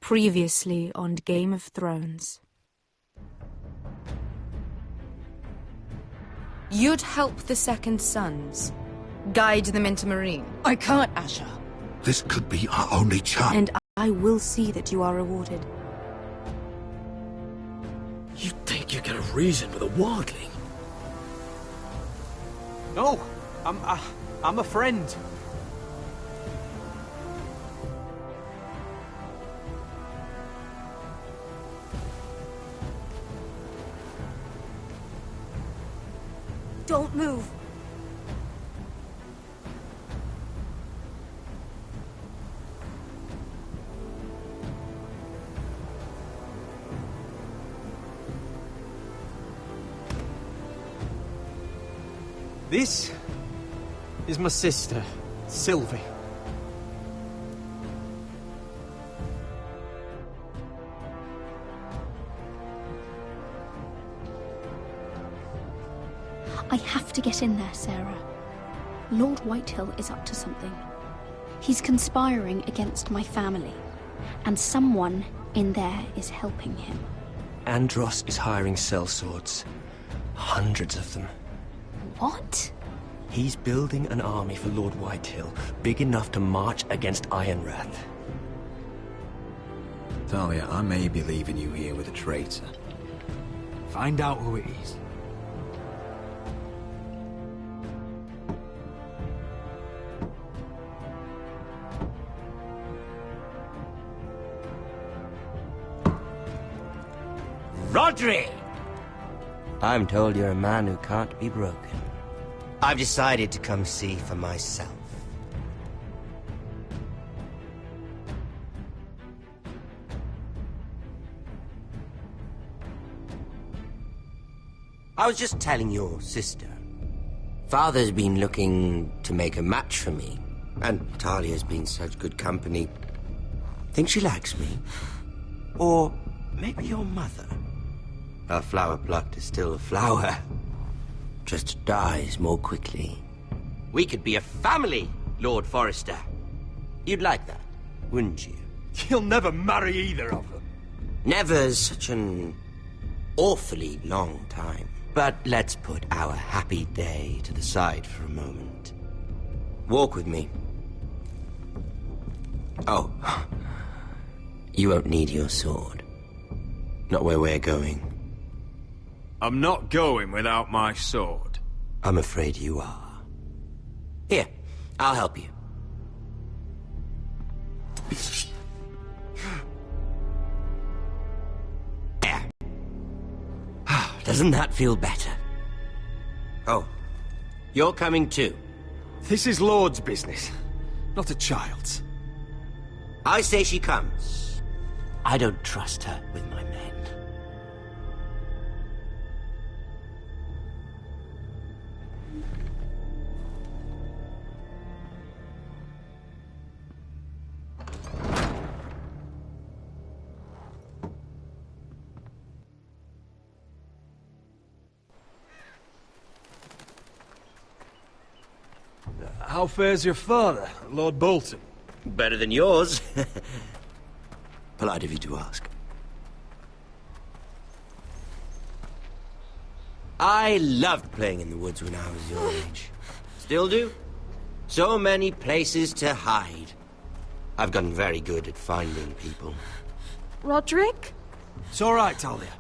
Previously on Game of Thrones. You'd help the Second Sons, guide them into Marine. I can't, Asher. This could be our only chance. And I will see that you are rewarded. You think you can reason with a wildling? No, I'm a friend. Don't move. This is my sister, Sylvie. I have to get in there, Sarah. Lord Whitehill is up to something. He's conspiring against my family, and someone in there is helping him. Andros is hiring sellswords. Hundreds of them. What? He's building an army for Lord Whitehill, big enough to march against Ironrath. Talia, I may be leaving you here with a traitor. Find out who it is. Rodri! I'm told you're a man who can't be broken. I've decided to come see for myself. I was just telling your sister. Father's been looking to make a match for me, and Talia's been such good company. Think she likes me? Or maybe your mother? A flower plucked is still a flower. Just dies more quickly. We could be a family, Lord Forrester. You'd like that, wouldn't you? You'll never marry either of them. Never's such an awfully long time. But let's put our happy day to the side for a moment. Walk with me. Oh, you won't need your sword. Not where we're going. I'm not going without my sword. I'm afraid you are. Here, I'll help you. There. Doesn't that feel better? Oh, you're coming too. This is Lord's business, not a child's. I say she comes. I don't trust her with my men. How fares your father, Lord Bolton? Better than yours. Polite of you to ask. I loved playing in the woods when I was your age. Still do. So many places to hide. I've gotten very good at finding people. Roderick? It's all right, Talia.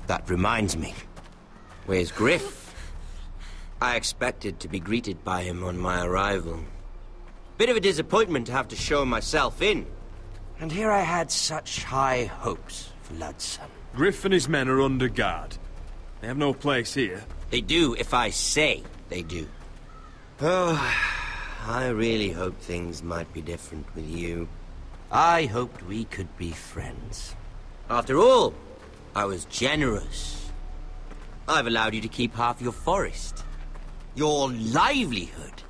That reminds me. Where's Griff? I expected to be greeted by him on my arrival. Bit of a disappointment to have to show myself in. And here I had such high hopes for Ludson. Griff and his men are under guard. They have no place here. They do if I say they do. Oh, I really hoped things might be different with you. I hoped we could be friends. After all, I was generous. I've allowed you to keep half your forest. Your livelihood.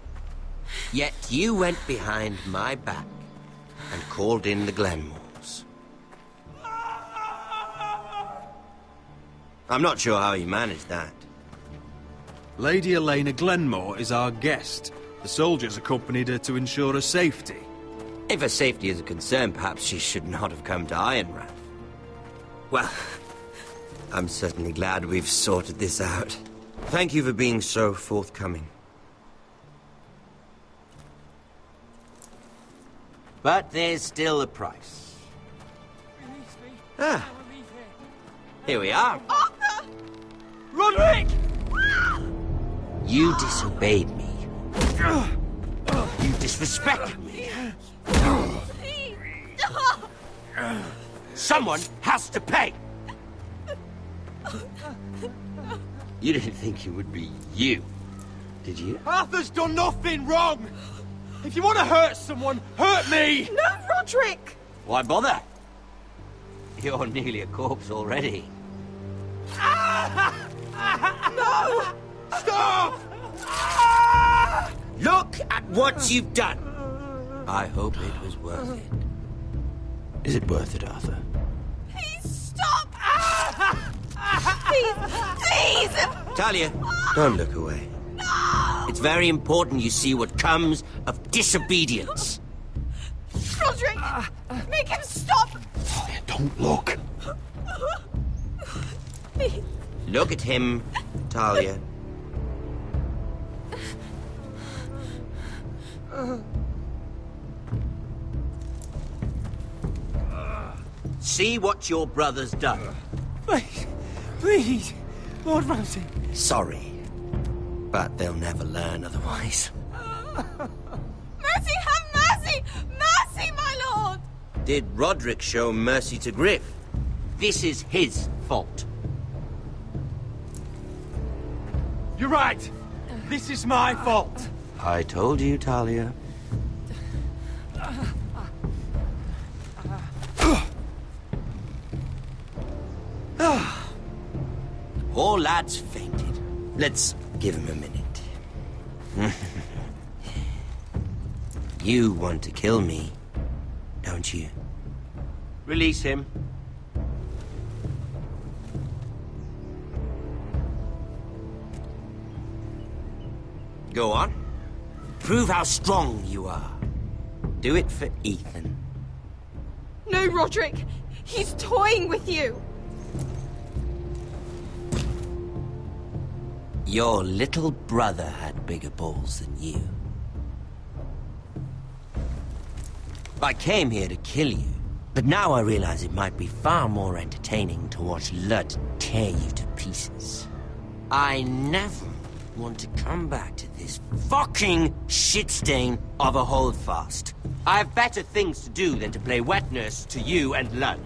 Yet you went behind my back and called in the Glenmores. I'm not sure how you managed that. Lady Elena Glenmore is our guest. The soldiers accompanied her to ensure her safety. If her safety is a concern, perhaps she should not have come to Ironrath. Well, I'm certainly glad we've sorted this out. Thank you for being so forthcoming. But there's still a price. Ah, here we are. Arthur! Roderick! You disobeyed me. You disrespected me. Someone has to pay! You didn't think it would be you, did you? Arthur's done nothing wrong! If you want to hurt someone, hurt me! No, Roderick! Why bother? You're nearly a corpse already. No! Stop! Look at what you've done! I hope it was worth it. Is it worth it, Arthur? Please stop! Please! Please! Talia, don't look away. No! It's very important you see what comes of disobedience. Roderick! Make him stop! Talia, don't look. Please. Look at him, Talia. See what your brother's done. Please, Lord Ramsay. Sorry, but they'll never learn otherwise. Mercy, have mercy! Mercy, my lord! Did Roderick show mercy to Griff? This is his fault. You're right. This is my fault. I told you, Talia. Poor lad's fainted. Let's give him a minute. You want to kill me, don't you? Release him. Go on. Prove how strong you are. Do it for Ethan. No, Roderick! He's toying with you! Your little brother had bigger balls than you. I came here to kill you, but now I realize it might be far more entertaining to watch Lud tear you to pieces. I never want to come back to this fucking shit stain of a holdfast. I have better things to do than to play wet nurse to you and Lud.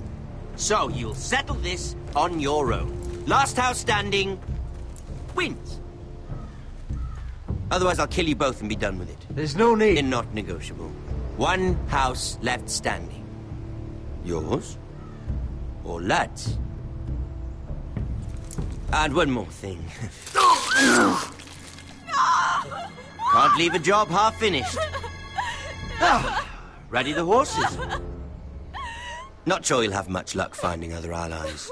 So you'll settle this on your own. Last house standing wins. Otherwise, I'll kill you both and be done with it. There's no need. They're not negotiable. One house left standing. Yours or Lud's? And one more thing. Can't leave a job half finished. Ready the horses? Not sure you'll have much luck finding other allies.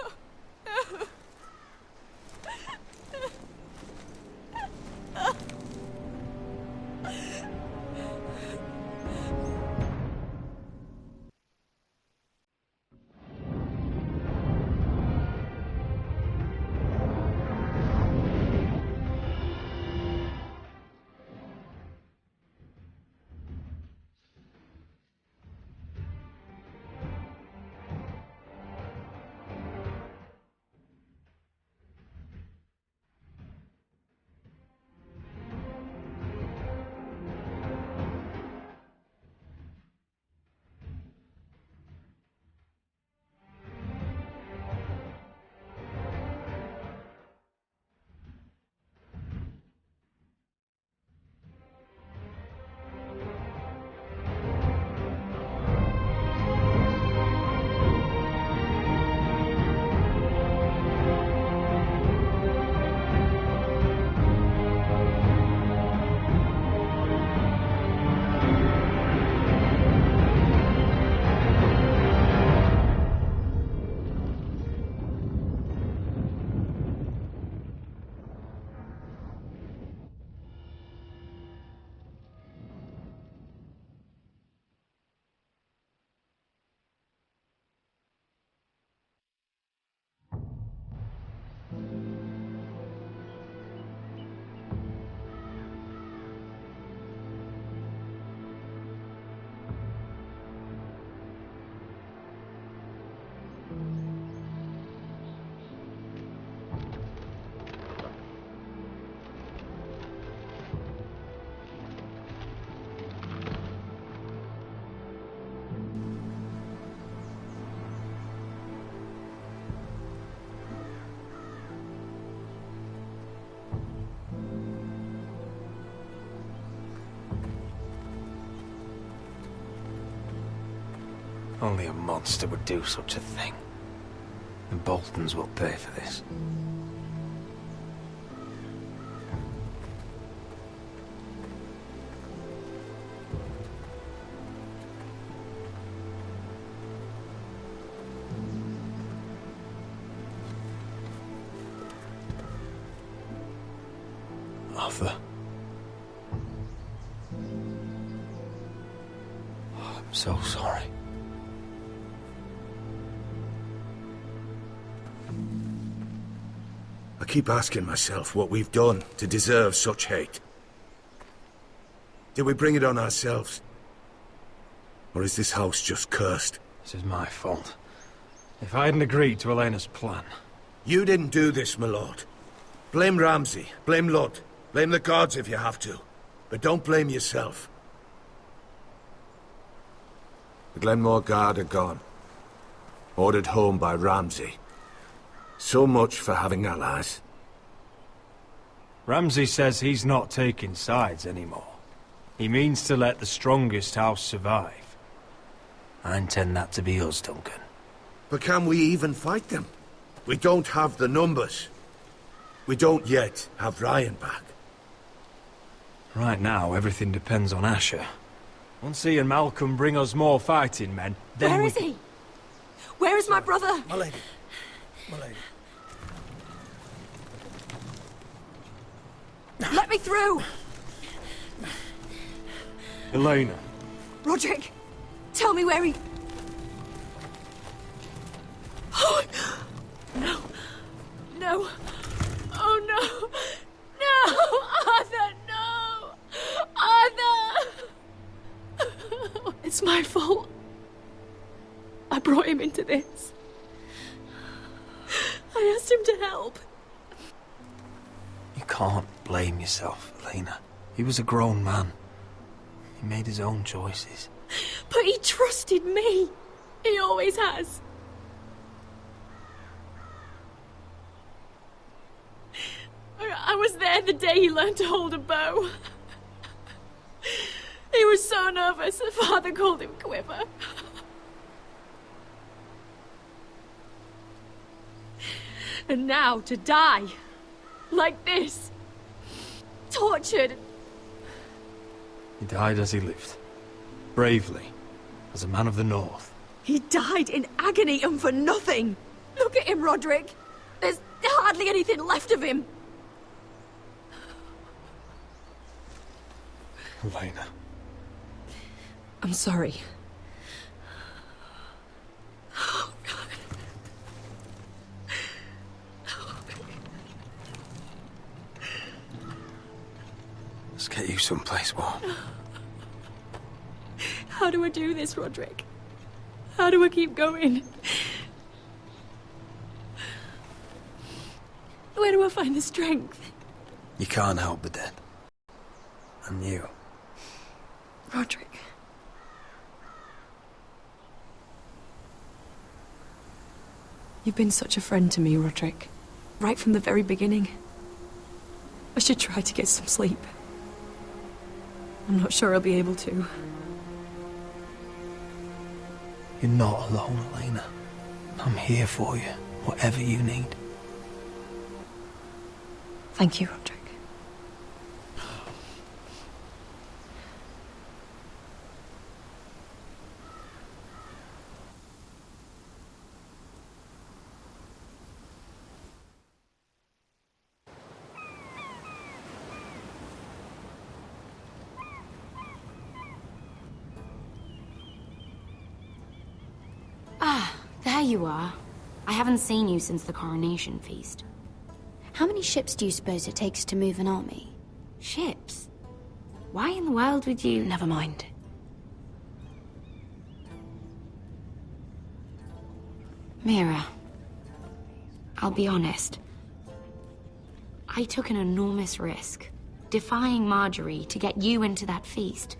Only a monster would do such a thing. The Boltons will pay for this. Arthur. Oh, I'm so sorry. I keep asking myself what we've done to deserve such hate. Did we bring it on ourselves? Or is this house just cursed? This is my fault. If I hadn't agreed to Elena's plan... You didn't do this, my lord. Blame Ramsay, blame Ludd, blame the gods if you have to. But don't blame yourself. The Glenmore Guard are gone. Ordered home by Ramsay. So much for having allies. Ramsay says he's not taking sides anymore. He means to let the strongest house survive. I intend that to be us, Duncan. But can we even fight them? We don't have the numbers. We don't yet have Ryan back. Right now, everything depends on Asher. Once he and Malcolm bring us more fighting men, then Where is he? Where is my brother? My lady. My lady. Let me through! Elena. Roderick, tell me where he... Oh, no. No. Oh, no. No! Arthur, no! Arthur! It's my fault. I brought him into this. I asked him to help. You can't blame yourself, Elena. He was a grown man. He made his own choices. But he trusted me. He always has. I was there the day he learned to hold a bow. He was so nervous, Father called him Quiver. And now to die. Like this. Tortured. He died as he lived. Bravely. As a man of the North. He died in agony and for nothing. Look at him, Roderick. There's hardly anything left of him. Elena. I'm sorry. Oh, God. Let's get you someplace warm. How do I do this, Roderick? How do I keep going? Where do I find the strength? You can't help the dead. And you. Roderick. You've been such a friend to me, Roderick. Right from the very beginning. I should try to get some sleep. I'm not sure I'll be able to. You're not alone, Elena. I'm here for you, whatever you need. Thank you, Roderick. There you are. I haven't seen you since the coronation feast. How many ships do you suppose it takes to move an army? Ships? Why in the world would you... Never mind. Mira, I'll be honest. I took an enormous risk, defying Marjorie to get you into that feast.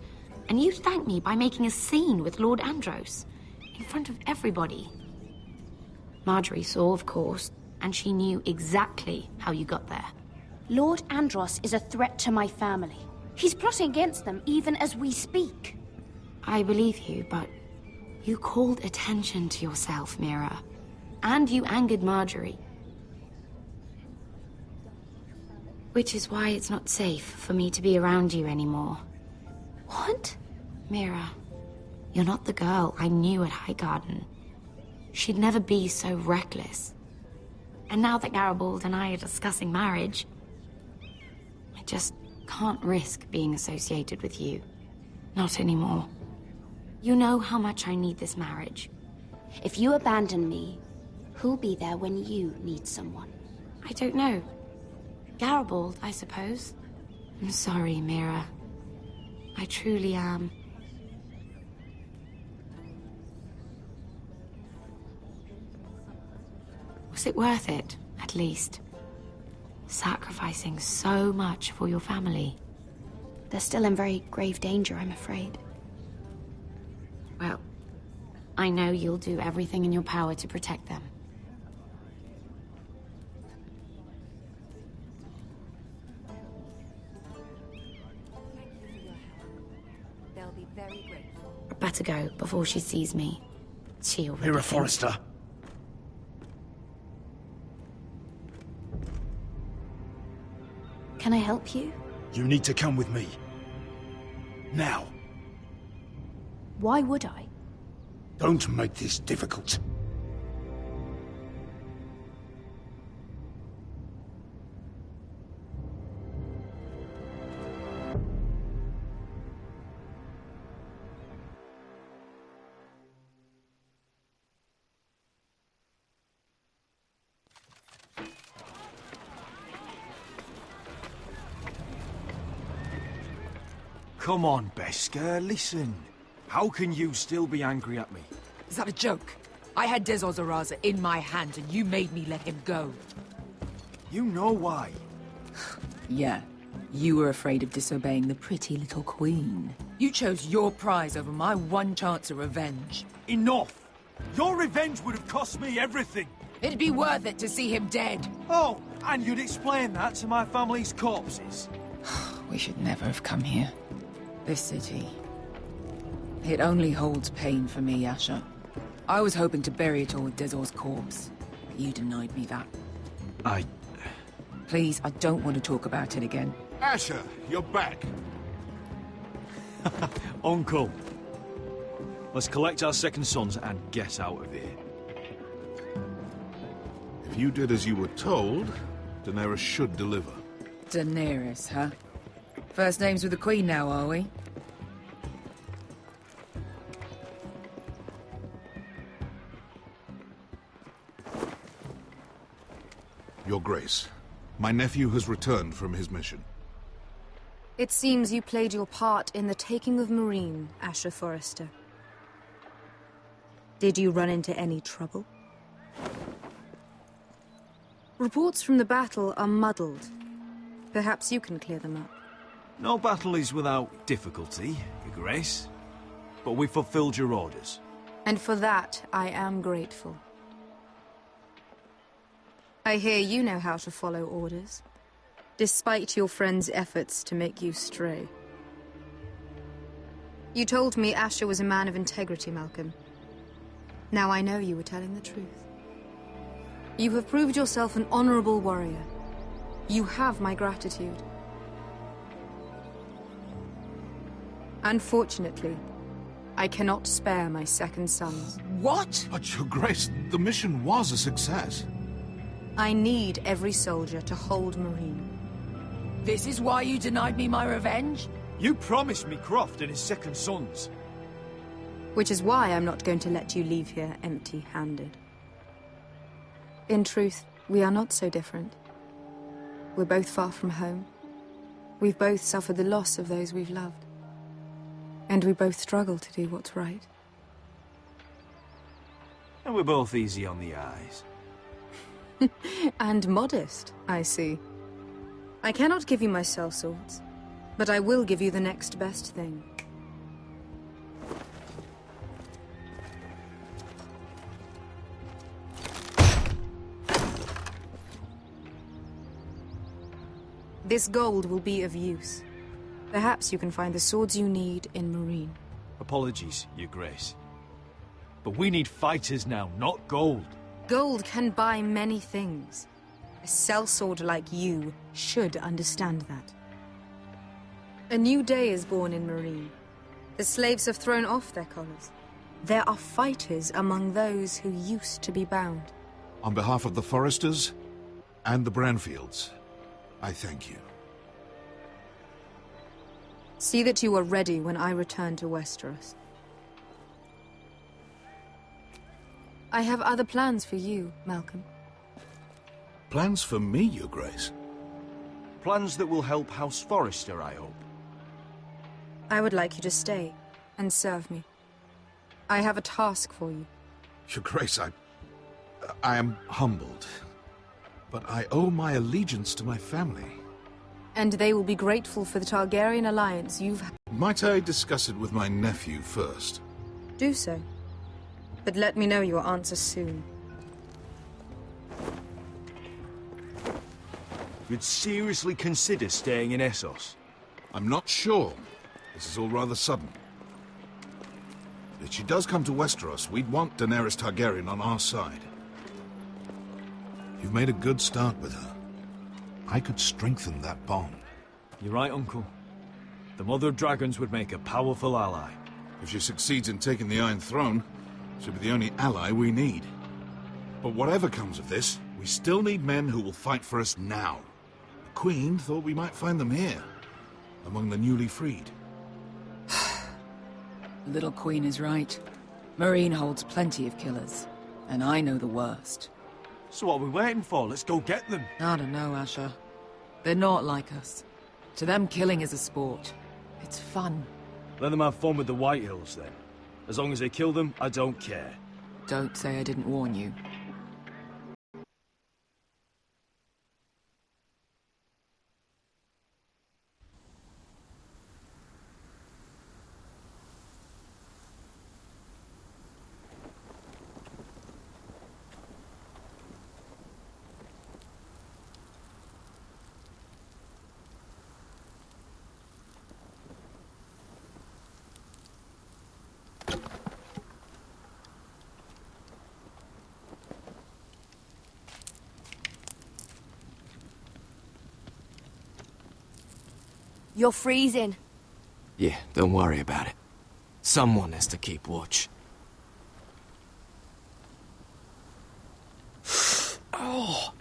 And you thanked me by making a scene with Lord Andros, in front of everybody. Marjorie saw, of course, and she knew exactly how you got there. Lord Andros is a threat to my family. He's plotting against them even as we speak. I believe you, but You called attention to yourself, Mira. And you angered Marjorie. Which is why it's not safe for me to be around you anymore. What? Mira, you're not the girl I knew at Highgarden. She'd never be so reckless. And now that Garibald and I are discussing marriage, I just can't risk being associated with you. Not anymore. You know how much I need this marriage. If you abandon me, who'll be there when you need someone? I don't know. Garibald, I suppose. I'm sorry, Mira. I truly am. Was it worth it, at least? Sacrificing so much for your family. They're still in very grave danger, I'm afraid. Well, I know you'll do everything in your power to protect them. They'll be very grateful. I'd better go before she sees me. She already Mira thinks- Forrester. Can I help you? You need to come with me. Now. Why would I? Don't make this difficult. Come on, Beskar, listen. How can you still be angry at me? Is that a joke? I had Dezor Zaraza in my hand and you made me let him go. You know why. Yeah, you were afraid of disobeying the pretty little queen. You chose your prize over my one chance of revenge. Enough! Your revenge would have cost me everything. It'd be worth it to see him dead. Oh, and you'd explain that to my family's corpses. We should never have come here. This city. It only holds pain for me, Asher. I was hoping to bury it all with Dezor's corpse. But you denied me that. Please, I don't want to talk about it again. Asher, you're back. Uncle. Let's collect our second sons and get out of here. If you did as you were told, Daenerys should deliver. Daenerys, huh? First names with the Queen now, are we? Your Grace, my nephew has returned from his mission. It seems you played your part in the taking of Marine, Asher Forrester. Did you run into any trouble? Reports from the battle are muddled. Perhaps you can clear them up. No battle is without difficulty, Your Grace. But we fulfilled your orders. And for that, I am grateful. I hear you know how to follow orders, despite your friend's efforts to make you stray. You told me Asher was a man of integrity, Malcolm. Now I know you were telling the truth. You have proved yourself an honorable warrior. You have my gratitude. Unfortunately, I cannot spare my second sons. What? But, Your Grace, the mission was a success. I need every soldier to hold Marine. This is why you denied me my revenge? You promised me Croft and his second sons. Which is why I'm not going to let you leave here empty-handed. In truth, we are not so different. We're both far from home. We've both suffered the loss of those we've loved. And we both struggle to do what's right. And we're both easy on the eyes. And modest, I see. I cannot give you my sellswords, but I will give you the next best thing. This gold will be of use. Perhaps you can find the swords you need in Marine. Apologies, Your Grace. But we need fighters now, not gold. Gold can buy many things. A sellsword like you should understand that. A new day is born in Marine. The slaves have thrown off their collars. There are fighters among those who used to be bound. On behalf of the Forresters and the Branfields, I thank you. See that you are ready when I return to Westeros. I have other plans for you, Malcolm. Plans for me, Your Grace? Plans that will help House Forrester, I hope. I would like you to stay and serve me. I have a task for you. Your Grace, I am humbled, but I owe my allegiance to my family. And they will be grateful for the Targaryen alliance you've had. Might I discuss it with my nephew first? Do so. But let me know your answer soon. You'd seriously consider staying in Essos? I'm not sure. This is all rather sudden. If she does come to Westeros, we'd want Daenerys Targaryen on our side. You've made a good start with her. I could strengthen that bond. You're right, Uncle. The Mother of Dragons would make a powerful ally. If she succeeds in taking the Iron Throne, she'll be the only ally we need. But whatever comes of this, we still need men who will fight for us now. The Queen thought we might find them here, among the newly freed. The little Queen is right. Marine holds plenty of killers, and I know the worst. So what are we waiting for? Let's go get them. I don't know, Asher. They're not like us. To them, killing is a sport. It's fun. Let them have fun with the Whitehills, then. As long as they kill them, I don't care. Don't say I didn't warn you. You're freezing. Yeah, don't worry about it. Someone has to keep watch. Oh!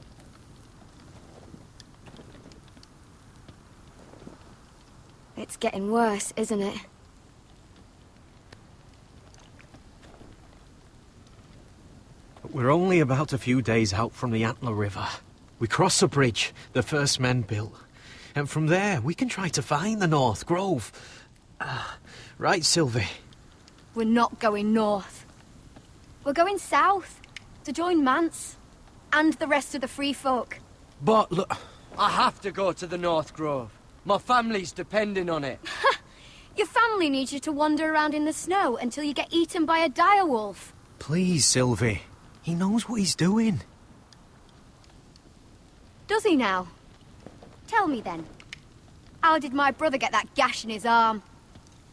It's getting worse, isn't it? We're only about a few days out from the Antler River. We cross the bridge the first men built. And from there, we can try to find the North Grove. Right, Sylvie? We're not going north. We're going south, to join Mance, and the rest of the free folk. But look... I have to go to the North Grove. My family's depending on it. Your family needs you to wander around in the snow until you get eaten by a direwolf. Please, Sylvie. He knows what he's doing. Does he now? Tell me then. How did my brother get that gash in his arm?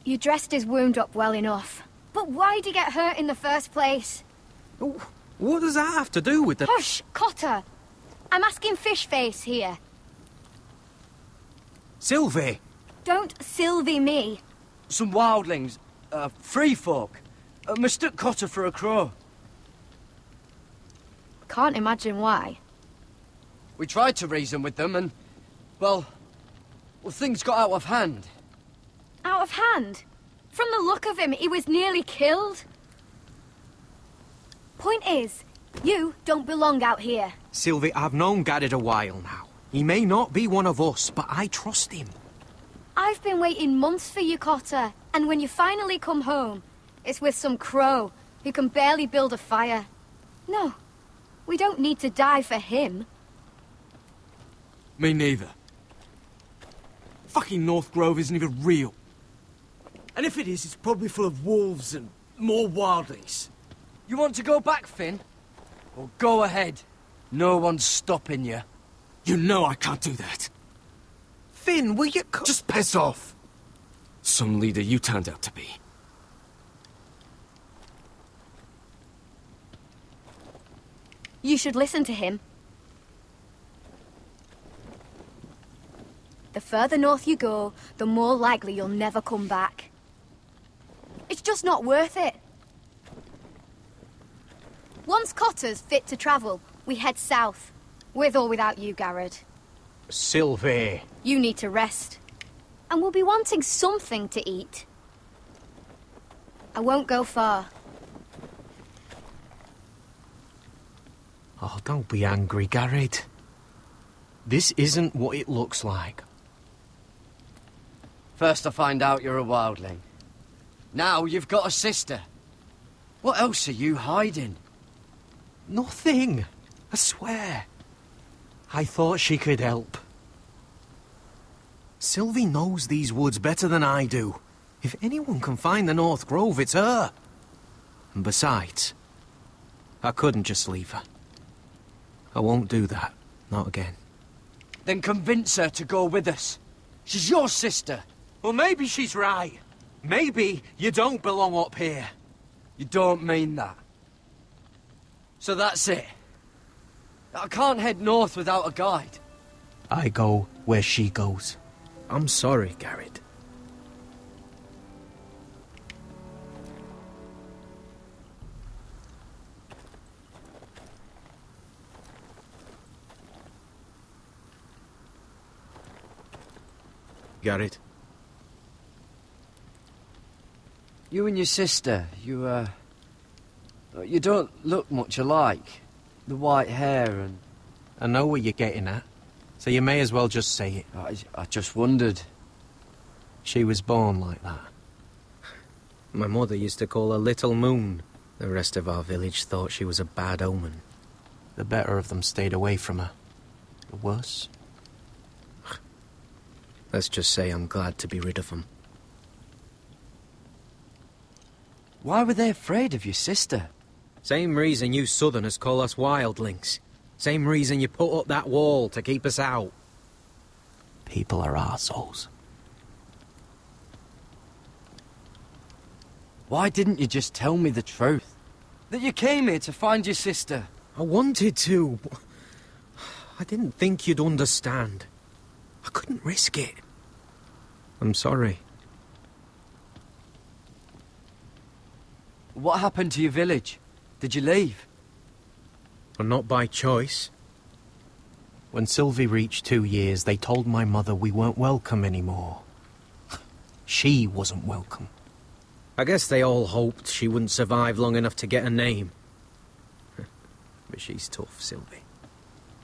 You dressed his wound up well enough. But why'd he get hurt in the first place? What does that have to do with the... Hush, Cotter! I'm asking Fishface here. Sylvie! Don't Sylvie me. Some wildlings, free folk, mistook Cotter for a crow. Can't imagine why. We tried to reason with them and, well, things got out of hand. Out of hand? From the look of him, he was nearly killed. Point is, you don't belong out here. Sylvie, I've known Gaddard a while now. He may not be one of us, but I trust him. I've been waiting months for you, Cotter, and when you finally come home, it's with some crow who can barely build a fire. No, we don't need to die for him. Me neither. Fucking North Grove isn't even real. And if it is, it's probably full of wolves and more wildlings. You want to go back, Finn? Well, go ahead. No one's stopping you. You know I can't do that. Finn, will you... Just piss off. Some leader you turned out to be. You should listen to him. The further north you go, the more likely you'll never come back. It's just not worth it. Once Cotter's fit to travel, we head south. With or without you, Garrett. Sylvie. You need to rest. And we'll be wanting something to eat. I won't go far. Oh, don't be angry, Garrett. This isn't what it looks like. First I find out you're a wildling. Now you've got a sister. What else are you hiding? Nothing. I swear. I thought she could help. Sylvie knows these woods better than I do. If anyone can find the North Grove, it's her. And besides, I couldn't just leave her. I won't do that. Not again. Then convince her to go with us. She's your sister. Well, maybe she's right. Maybe you don't belong up here. You don't mean that. So that's it. I can't head north without a guide. I go where she goes. I'm sorry, Garrett. Garrett. You and your sister, you don't look much alike. The white hair and... I know what you're getting at, so you may as well just say it. I just wondered. She was born like that. My mother used to call her Little Moon. The rest of our village thought she was a bad omen. The better of them stayed away from her. The worse? Let's just say I'm glad to be rid of them. Why were they afraid of your sister? Same reason you Southerners call us wildlings. Same reason you put up that wall to keep us out. People are arseholes. Why didn't you just tell me the truth? That you came here to find your sister? I wanted to, but I didn't think you'd understand. I couldn't risk it. I'm sorry. What happened to your village? Did you leave? Well, not by choice. When Sylvie reached 2 years, they told my mother we weren't welcome anymore. She wasn't welcome. I guess they all hoped she wouldn't survive long enough to get a name. But she's tough, Sylvie.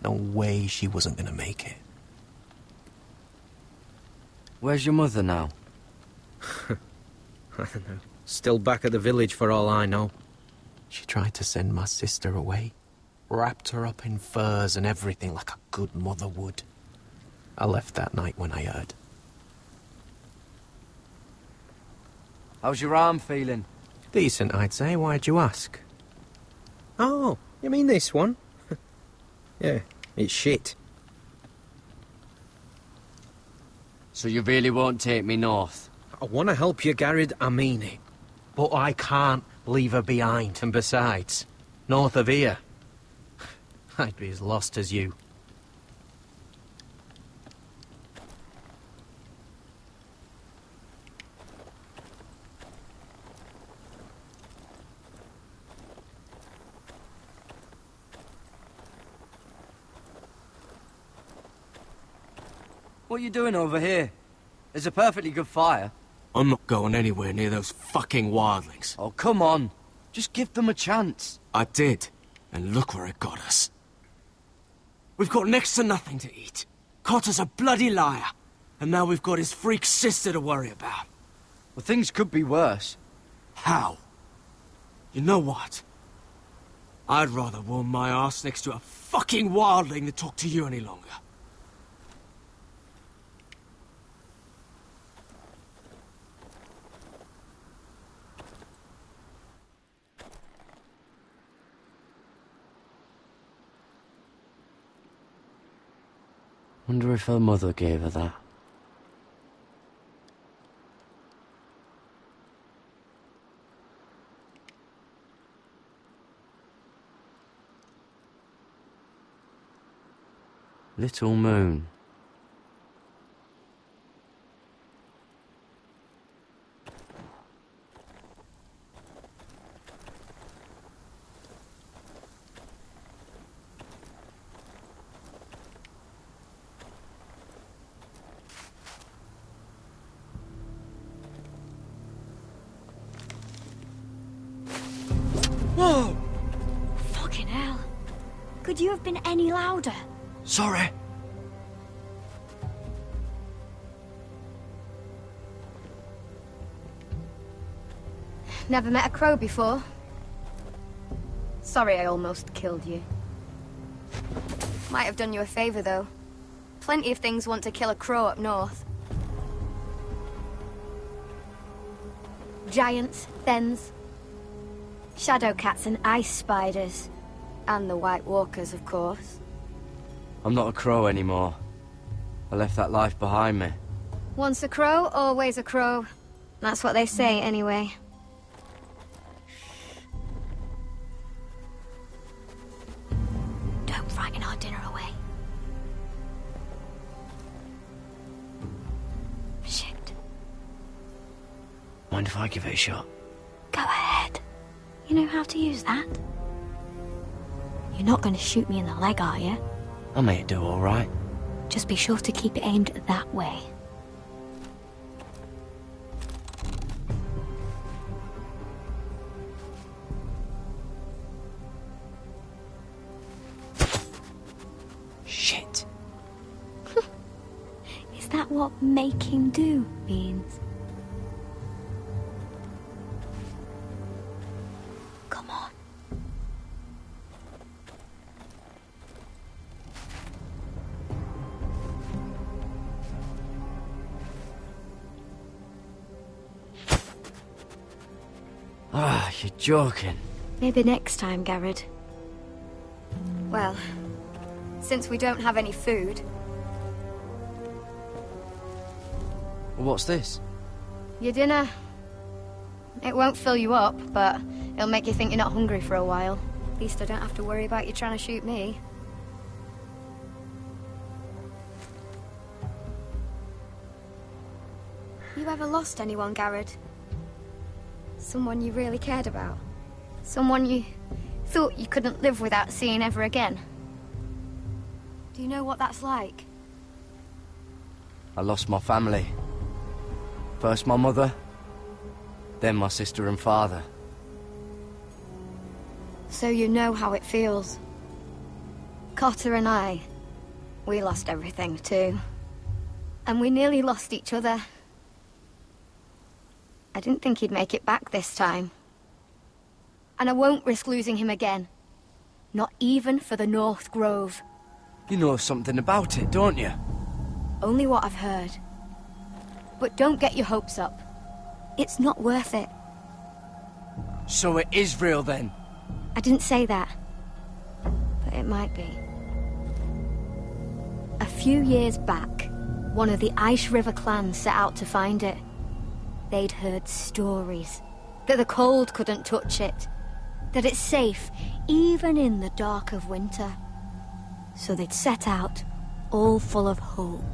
No way she wasn't gonna make it. Where's your mother now? I don't know. Still back at the village for all I know. She tried to send my sister away. Wrapped her up in furs and everything like a good mother would. I left that night when I heard. How's your arm feeling? Decent, I'd say. Why'd you ask? Oh, you mean this one? Yeah, it's shit. So you really won't take me north? I want to help you, Garrett, I mean it. But I can't leave her behind. And besides, north of here, I'd be as lost as you. What are you doing over here? There's a perfectly good fire. I'm not going anywhere near those fucking wildlings. Oh, come on. Just give them a chance. I did, and look where it got us. We've got next to nothing to eat. Cotter's a bloody liar. And now we've got his freak sister to worry about. Well, things could be worse. How? You know what? I'd rather warm my ass next to a fucking wildling than talk to you any longer. Wonder if her mother gave her that. Little moon. Whoa! Fucking hell. Could you have been any louder? Sorry. Never met a crow before. Sorry I almost killed you. Might have done you a favor, though. Plenty of things want to kill a crow up north. Giants, thens, shadow cats and ice spiders. And the White Walkers, of course. I'm not a crow anymore. I left that life behind me. Once a crow, always a crow. That's what they say, anyway. Don't frighten our dinner away. Shit. Mind if I give it a shot? Go ahead. You know how to use that? You're not going to shoot me in the leg, are you? I may do all right. Just be sure to keep it aimed that way. Shit. Is that what make him do means? Come on. Ah, you're joking. Maybe next time, Garrett. Well, since we don't have any food... What's this? Your dinner. It won't fill you up, but it'll make you think you're not hungry for a while. At least I don't have to worry about you trying to shoot me. You ever lost anyone, Garrett? Someone you really cared about? Someone you thought you couldn't live without seeing ever again? Do you know what that's like? I lost my family. First my mother, then my sister and father. So you know how it feels. Cotter and I, we lost everything too. And we nearly lost each other. I didn't think he'd make it back this time. And I won't risk losing him again. Not even for the North Grove. You know something about it, don't you? Only what I've heard. But don't get your hopes up. It's not worth it. So it is real then? I didn't say that. But it might be. A few years back, one of the Ice River clans set out to find it. They'd heard stories. That the cold couldn't touch it. That it's safe, even in the dark of winter. So they'd set out, all full of hope.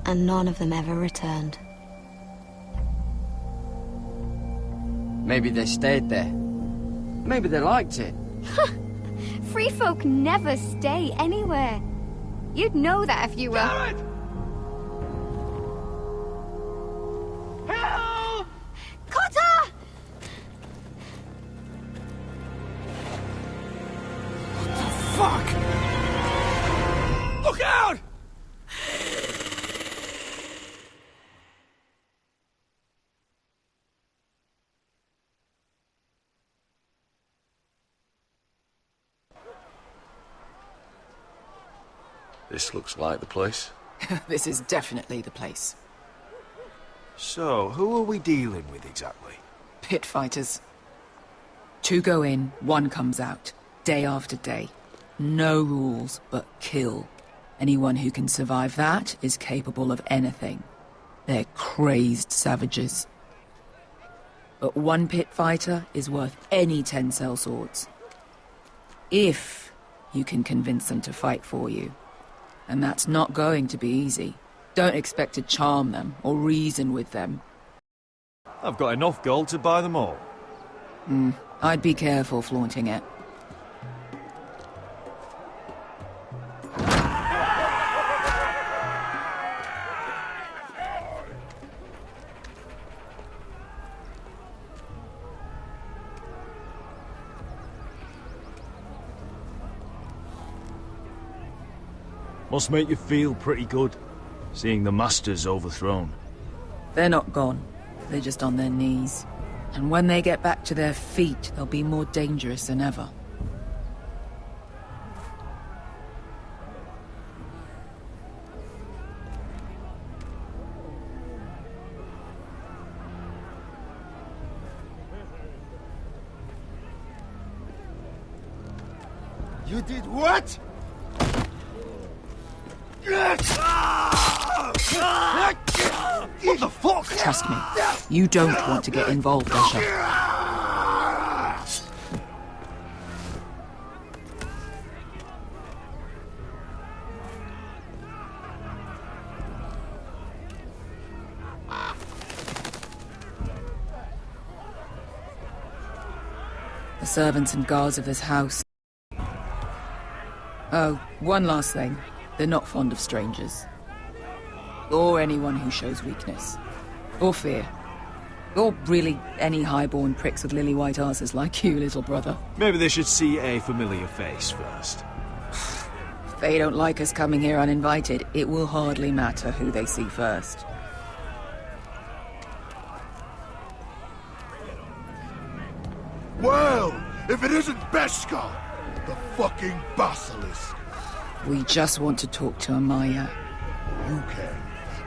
And none of them ever returned. Maybe they stayed there. Maybe they liked it. Free folk never stay anywhere. You'd know that if you were... Garrett! Help! Cotter! Fuck! Look out! This looks like the place. This is definitely the place. So, who are we dealing with exactly? Pit fighters. 2 go in, 1 comes out. Day after day. No rules, but kill. Anyone who can survive that is capable of anything. They're crazed savages. But 1 pit fighter is worth any 10 sellswords. If you can convince them to fight for you. And that's not going to be easy. Don't expect to charm them or reason with them. I've got enough gold to buy them all. I'd be careful flaunting it. Must make you feel pretty good, seeing the Masters overthrown. They're not gone. They're just on their knees. And when they get back to their feet, they'll be more dangerous than ever. You did what? What the fuck? Trust me, you don't want to get involved, Asher. The servants and guards of this house. Oh, one last thing. They're not fond of strangers. Or anyone who shows weakness. Or fear. Or really any highborn pricks with lily-white asses like you, little brother. Maybe they should see a familiar face first. If they don't like us coming here uninvited, it will hardly matter who they see first. Well, if it isn't Beskar, the fucking basilisk. We just want to talk to Amaya. You can,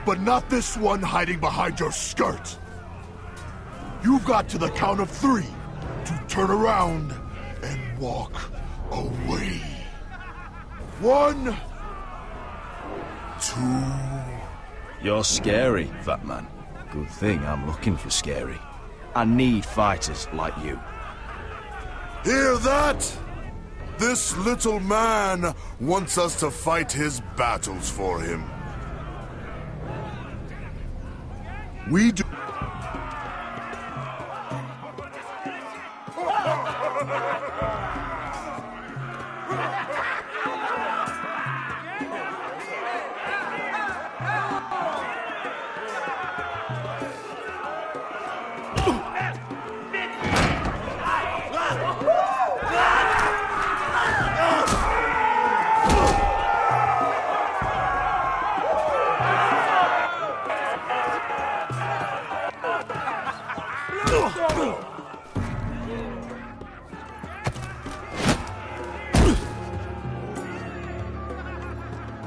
but not this one hiding behind your skirt. You've got to the count of 3 to turn around and walk away. 1, 2... You're scary, fat man. Good thing I'm looking for scary. I need fighters like you. Hear that? This little man wants us to fight his battles for him. We do...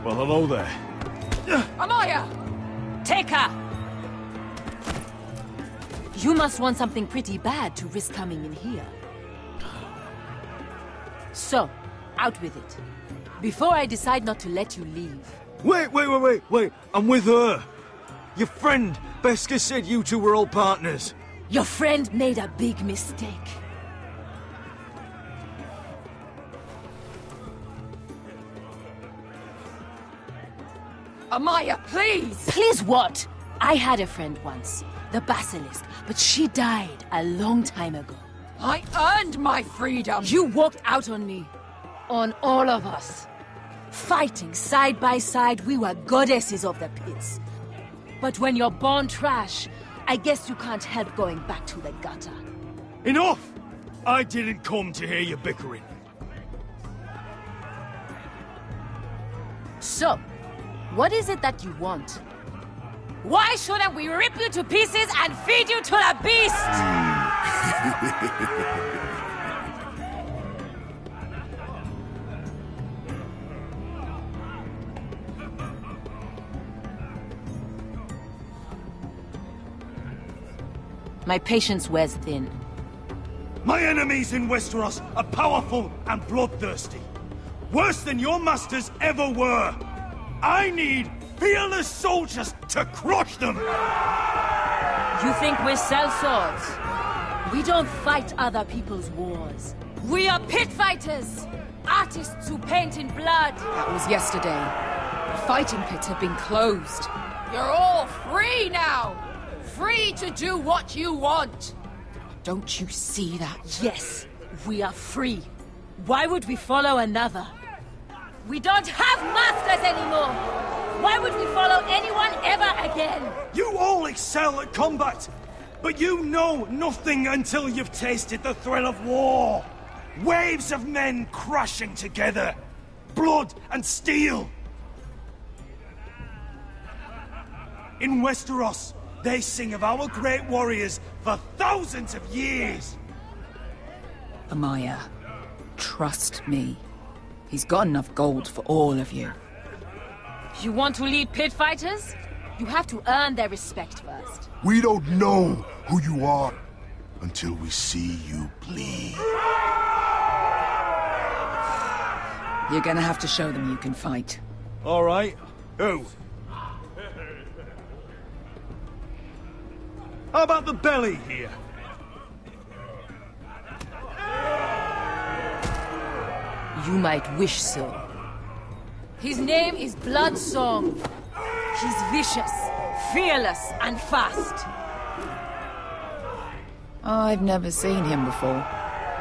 Well, hello there. Amaya! Take her! You must want something pretty bad to risk coming in here. So, out with it. Before I decide not to let you leave. Wait. I'm with her. Your friend, Beskar, said you two were old partners. Your friend made a big mistake. Amaya, please! Please what? I had a friend once, the Basilisk, but she died a long time ago. I earned my freedom! You walked out on me. On all of us. Fighting side by side, we were goddesses of the pits. But when you're born trash, I guess you can't help going back to the gutter. Enough! I didn't come to hear you bickering. So, what is it that you want? Why shouldn't we rip you to pieces and feed you to the beast? My patience wears thin. My enemies in Westeros are powerful and bloodthirsty. Worse than your masters ever were. I need fearless soldiers to crush them! You think we sell swords? We don't fight other people's wars. We are pit fighters! Artists who paint in blood! That was yesterday. The fighting pits have been closed. You're all free now! Free to do what you want! Don't you see that? Yes, we are free. Why would we follow another? We don't have masters anymore! Why would we follow anyone ever again? You all excel at combat, but you know nothing until you've tasted the thrill of war. Waves of men crashing together. Blood and steel. In Westeros, they sing of our great warriors for thousands of years. Amaya, trust me. He's got enough gold for all of you. You want to lead pit fighters? You have to earn their respect first. We don't know who you are until we see you bleed. You're gonna have to show them you can fight. All right. Who? How about the belly here? You might wish so. His name is Bloodsong. He's vicious, fearless, and fast. I've never seen him before.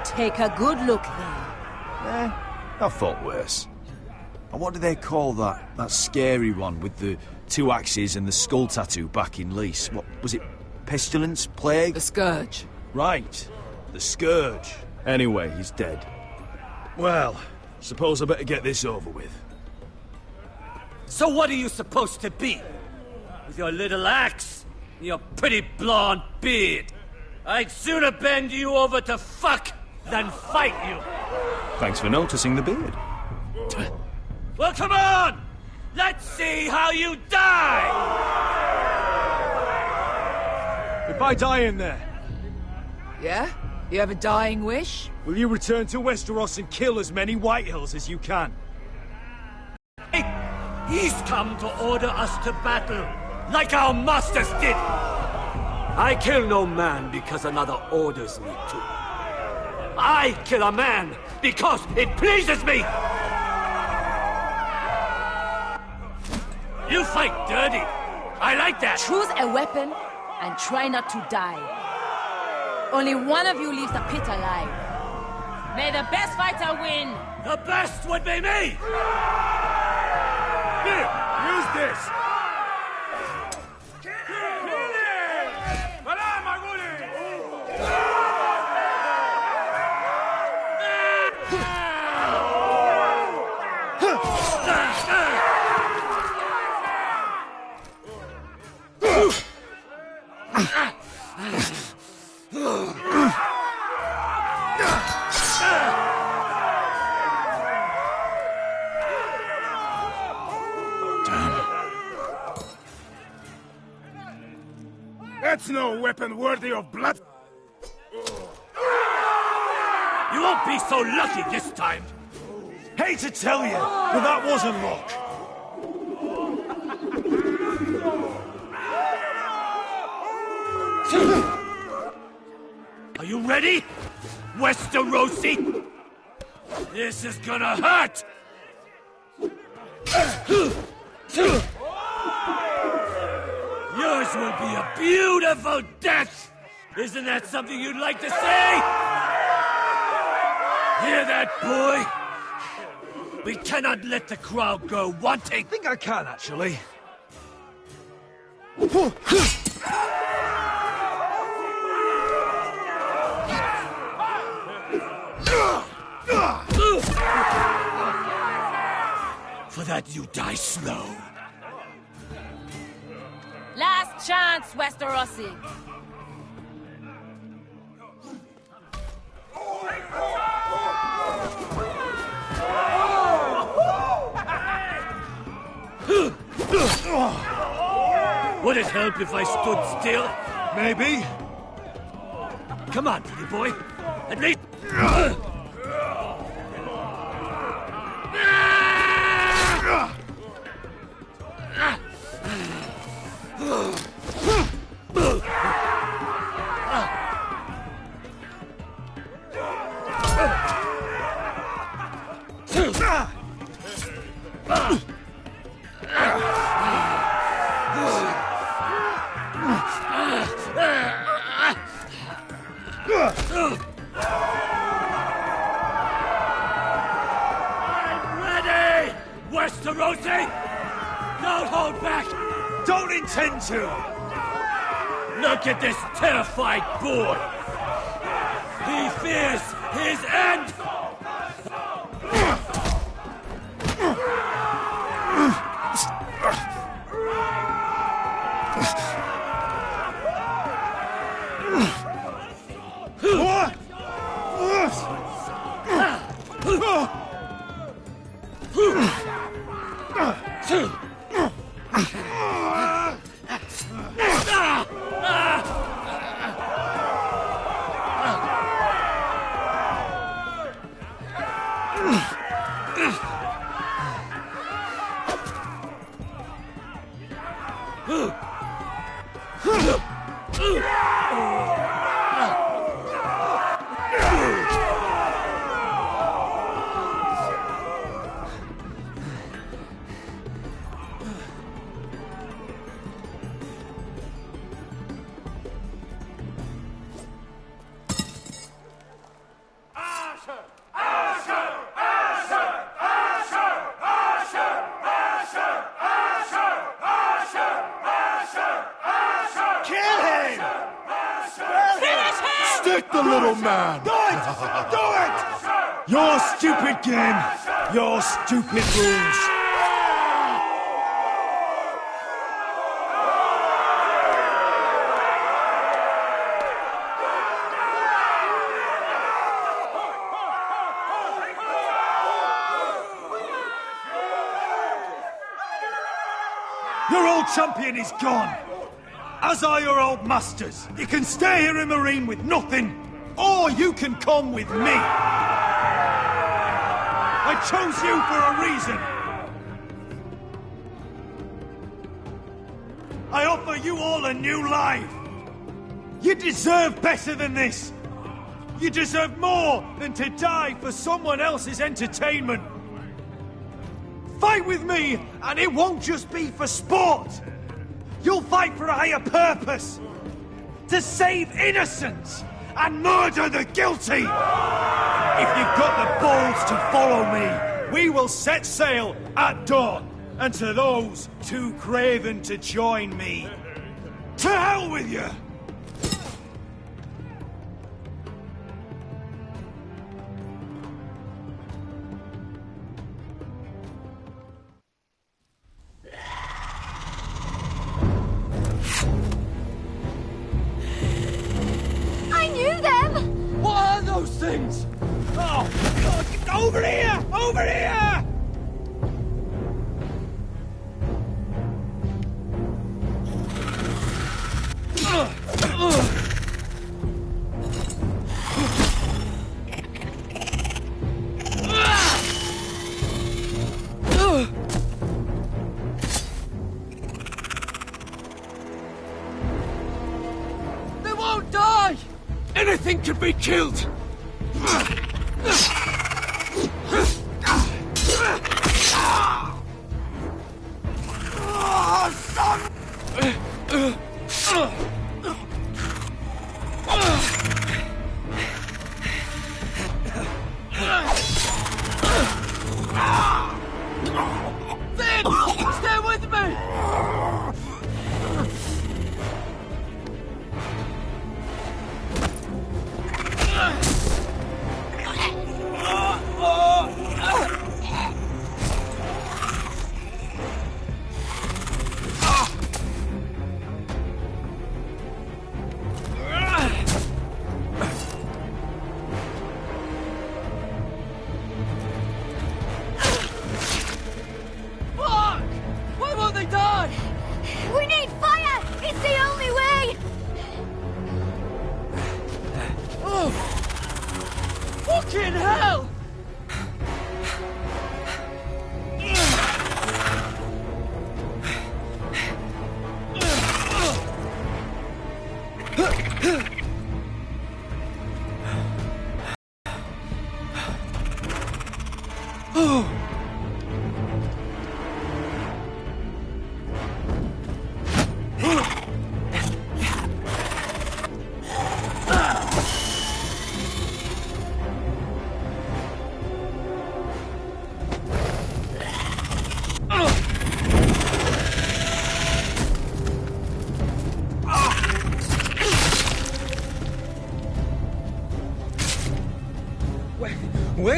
Take a good look then. I thought worse. And what do they call that scary one with the 2 axes and the skull tattoo back in Lys? What was it? Pestilence? Plague? The Scourge. Right. The Scourge. Anyway, he's dead. Well, suppose I better get this over with. So what are you supposed to be? With your little axe and your pretty blonde beard? I'd sooner bend you over to fuck than fight you. Thanks for noticing the beard. Well, come on! Let's see how you die! If I die in there, Yeah? You have a dying wish? will you return to Westeros and kill as many Whitehills as you can? He's come to order us to battle, like our masters did. I kill no man because another orders me to. I kill a man because it pleases me! You fight dirty. I like that. Choose a weapon and try not to die. Only one of you leaves the pit alive. May the best fighter win. The best would be me! Here, use this! That's no weapon worthy of blood. You won't be so lucky this time. Hate to tell you, but that wasn't luck. Are you ready, Westerosi? This is gonna hurt! Yours will be a beautiful death! Isn't that something you'd like to say? Hear that, boy? We cannot let the crowd go wanting. I think I can, actually. For that, you die slow. Last chance, Westerosi. Would it help if I stood still? Maybe. Come on, pretty boy. At least... Ready! Westerosi! Don't hold back! Don't intend to! Look at this terrified boy! He fears his end! Stick the little man! Do it! Do it! Your stupid game! Your stupid rules! Your old champion is gone! As are your old masters. You can stay here in Marine with nothing, or you can come with me. I chose you for a reason. I offer you all a new life. You deserve better than this. You deserve more than to die for someone else's entertainment. Fight with me, and it won't just be for sport. You'll fight for a higher purpose. To save innocents and murder the guilty. If you've got the balls to follow me, we will set sail at dawn. And to those too craven to join me, to hell with you! What are those things? Oh, God, over here! Over here! They won't die! Anything can be killed! Finn! Stay with me! We need fire! It's the only way! Oh! Fucking hell!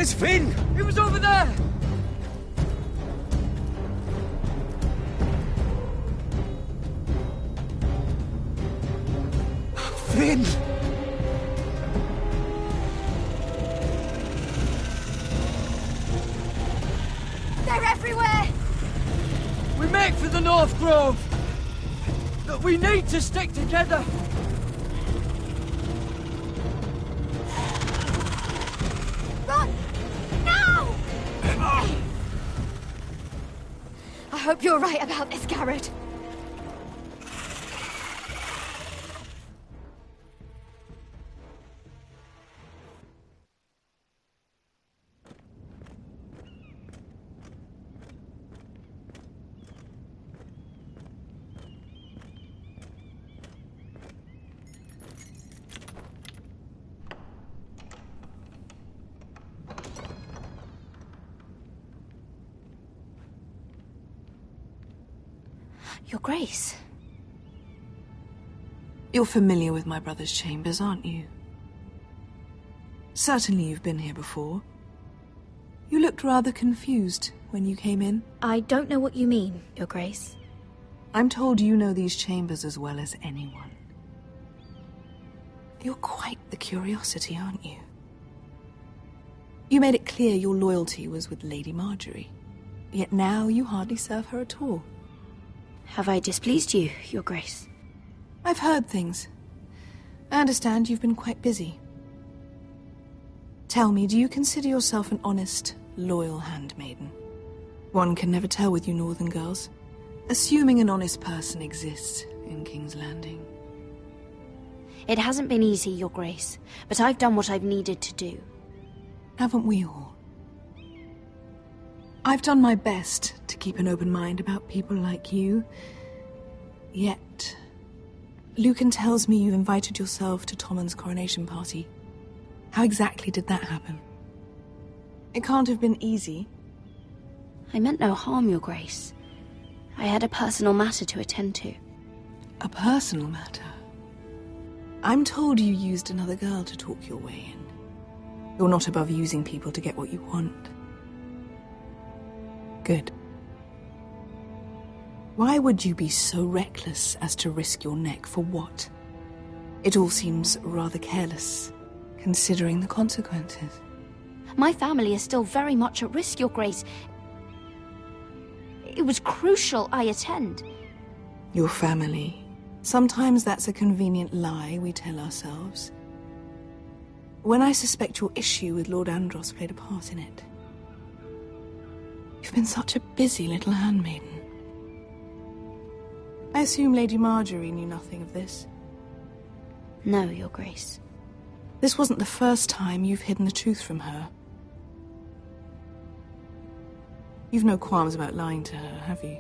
Where's Finn? He was over there! Finn! They're everywhere! We make for the North Grove! But we need to stick together! Run! Now! I hope you're right about this, Garrett. Your Grace. You're familiar with my brother's chambers, aren't you? Certainly you've been here before. You looked rather confused when you came in. I don't know what you mean, Your Grace. I'm told you know these chambers as well as anyone. You're quite the curiosity, aren't you? You made it clear your loyalty was with Lady Marjorie, yet now you hardly serve her at all. Have I displeased you, Your Grace? I've heard things. I understand you've been quite busy. Tell me, do you consider yourself an honest, loyal handmaiden? One can never tell with you northern girls. Assuming an honest person exists in King's Landing. It hasn't been easy, Your Grace, but I've done what I've needed to do. Haven't we all? I've done my best to keep an open mind about people like you. Yet, Lucan tells me you invited yourself to Tommen's coronation party. How exactly did that happen? It can't have been easy. I meant no harm, Your Grace. I had a personal matter to attend to. A personal matter? I'm told you used another girl to talk your way in. You're not above using people to get what you want. Good. Why would you be so reckless as to risk your neck for what? It all seems rather careless, considering the consequences. My family is still very much at risk, Your Grace. It was crucial I attend. Your family. Sometimes that's a convenient lie we tell ourselves. When I suspect your issue with Lord Andros played a part in it. You've been such a busy little handmaiden. I assume Lady Marjorie knew nothing of this. No, Your Grace. This wasn't the first time you've hidden the truth from her. You've no qualms about lying to her, have you?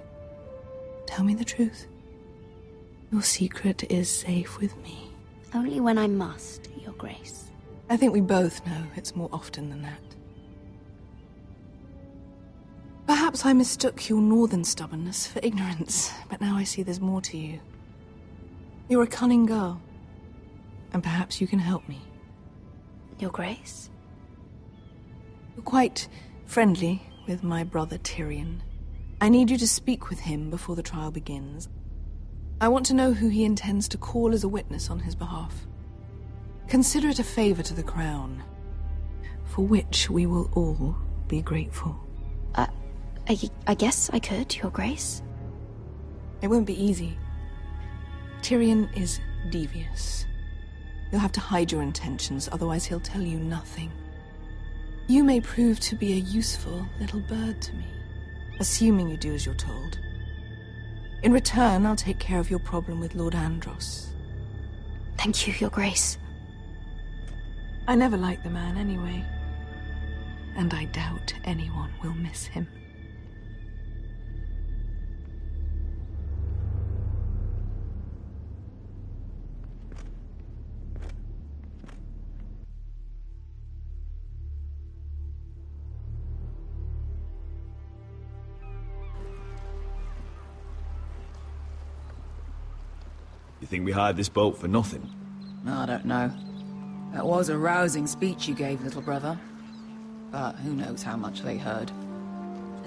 Tell me the truth. Your secret is safe with me. Only when I must, Your Grace. I think we both know it's more often than that. Perhaps I mistook your northern stubbornness for ignorance, but now I see there's more to you. You're a cunning girl, and perhaps you can help me. Your Grace? You're quite friendly with my brother Tyrion. I need you to speak with him before the trial begins. I want to know who he intends to call as a witness on his behalf. Consider it a favor to the crown, for which we will all be grateful. I guess I could, Your Grace. It won't be easy. Tyrion is devious. You'll have to hide your intentions, otherwise he'll tell you nothing. You may prove to be a useful little bird to me, assuming you do as you're told. In return, I'll take care of your problem with Lord Andros. Thank you, Your Grace. I never liked the man anyway, and I doubt anyone will miss him. You think we hired this boat for nothing? I don't know. That was a rousing speech you gave, little brother. but who knows how much they heard.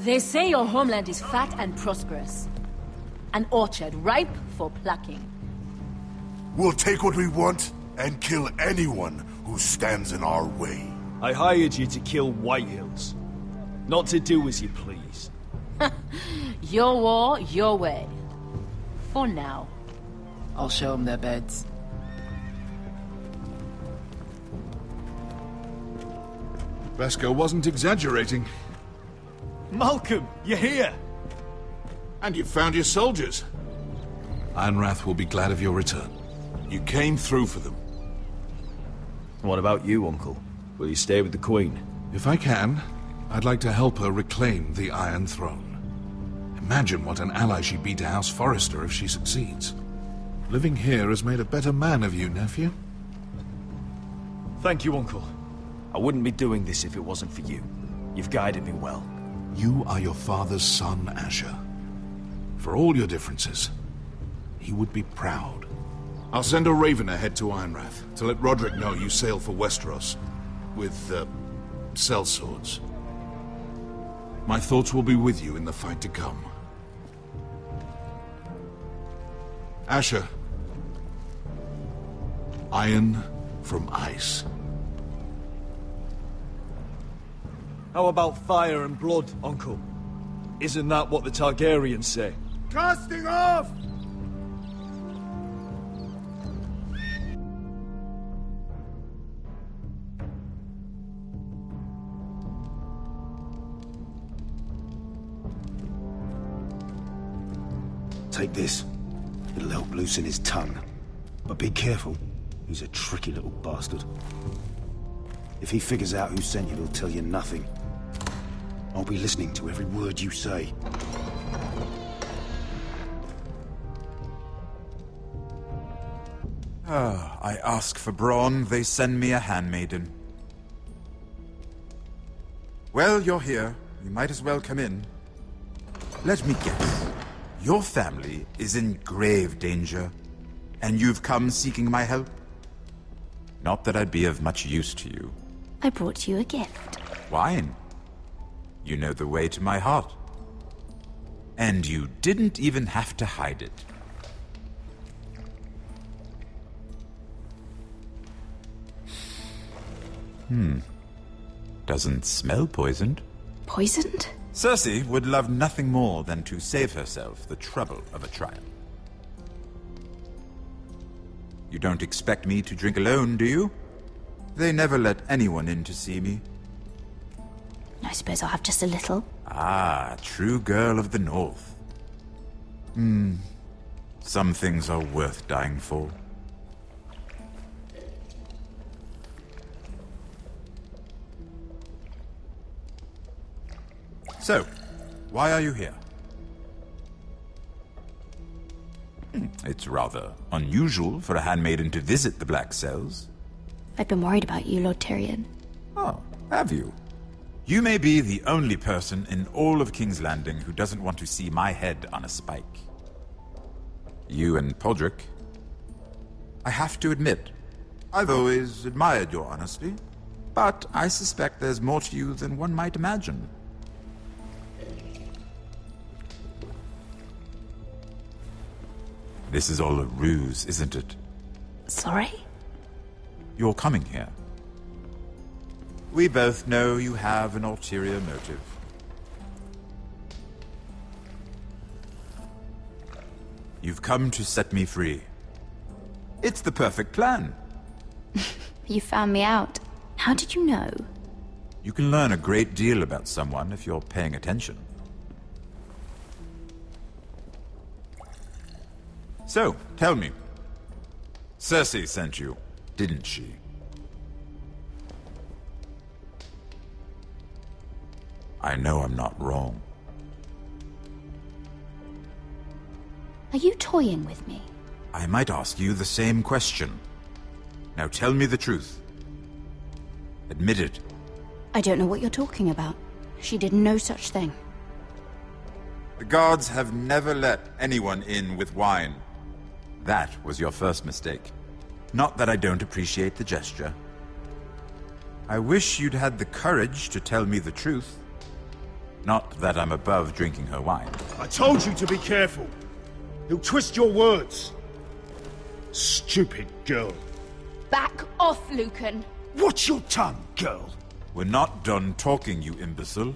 They say your homeland is fat and prosperous. An orchard ripe for plucking. We'll take what we want and kill anyone who stands in our way. I hired you to kill Whitehills, not to do as you please. Your war, your way. For now. I'll show them their beds. Vesco wasn't exaggerating. Malcolm, you're here! And you've found your soldiers. Ironrath will be glad of your return. You came through for them. What about you, Uncle? Will you stay with the Queen? If I can, I'd like to help her reclaim the Iron Throne. Imagine what an ally she'd be to House Forrester if she succeeds. Living here has made a better man of you, nephew. Thank you, Uncle. I wouldn't be doing this if it wasn't for you. You've guided me well. You are your father's son, Asher. For all your differences, he would be proud. I'll send a raven ahead to Ironrath to let Roderick know you sail for Westeros with, sellswords. My thoughts will be with you in the fight to come. Asher. Iron from ice. How about fire and blood, Uncle? Isn't that what the Targaryens say? Casting off! Take this. It'll help loosen his tongue. But be careful. He's a tricky little bastard. If he figures out who sent you, he'll tell you nothing. I'll be listening to every word you say. I ask for brawn, they send me a handmaiden. Well, you're here. You might as well come in. Let me guess. Your family is in grave danger, and you've come seeking my help? Not that I'd be of much use to you. I brought you a gift. Wine. You know the way to my heart. And you didn't even have to hide it. Doesn't smell poisoned. Poisoned? Cersei would love nothing more than to save herself the trouble of a trial. You don't expect me to drink alone, do you? They never let anyone in to see me. I suppose I'll have just a little. Ah, true girl of the North. Some things are worth dying for. So, why are you here? It's rather unusual for a handmaiden to visit the Black Cells. I've been worried about you, Lord Tyrion. Oh, have you? You may be the only person in all of King's Landing who doesn't want to see my head on a spike. You and Podrick. I have to admit, I've always admired your honesty, but I suspect there's more to you than one might imagine. This is all a ruse, isn't it? Sorry? You're coming here. We both know you have an ulterior motive. You've come to set me free. It's the perfect plan. You found me out. How did you know? You can learn a great deal about someone if you're paying attention. So, tell me. Cersei sent you, didn't she? I know I'm not wrong. Are you toying with me? I might ask you the same question. Now tell me the truth. Admit it. I don't know what you're talking about. She did no such thing. The guards have never let anyone in with wine. That was your first mistake. Not that I don't appreciate the gesture. I wish you'd had the courage to tell me the truth. Not that I'm above drinking her wine. I told you to be careful. He'll twist your words. Stupid girl. Back off, Lucan. Watch your tongue, girl. We're not done talking, you imbecile.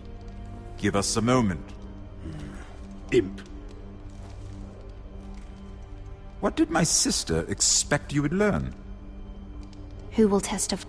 Give us a moment. Imp. What did my sister expect you would learn? Who will testify?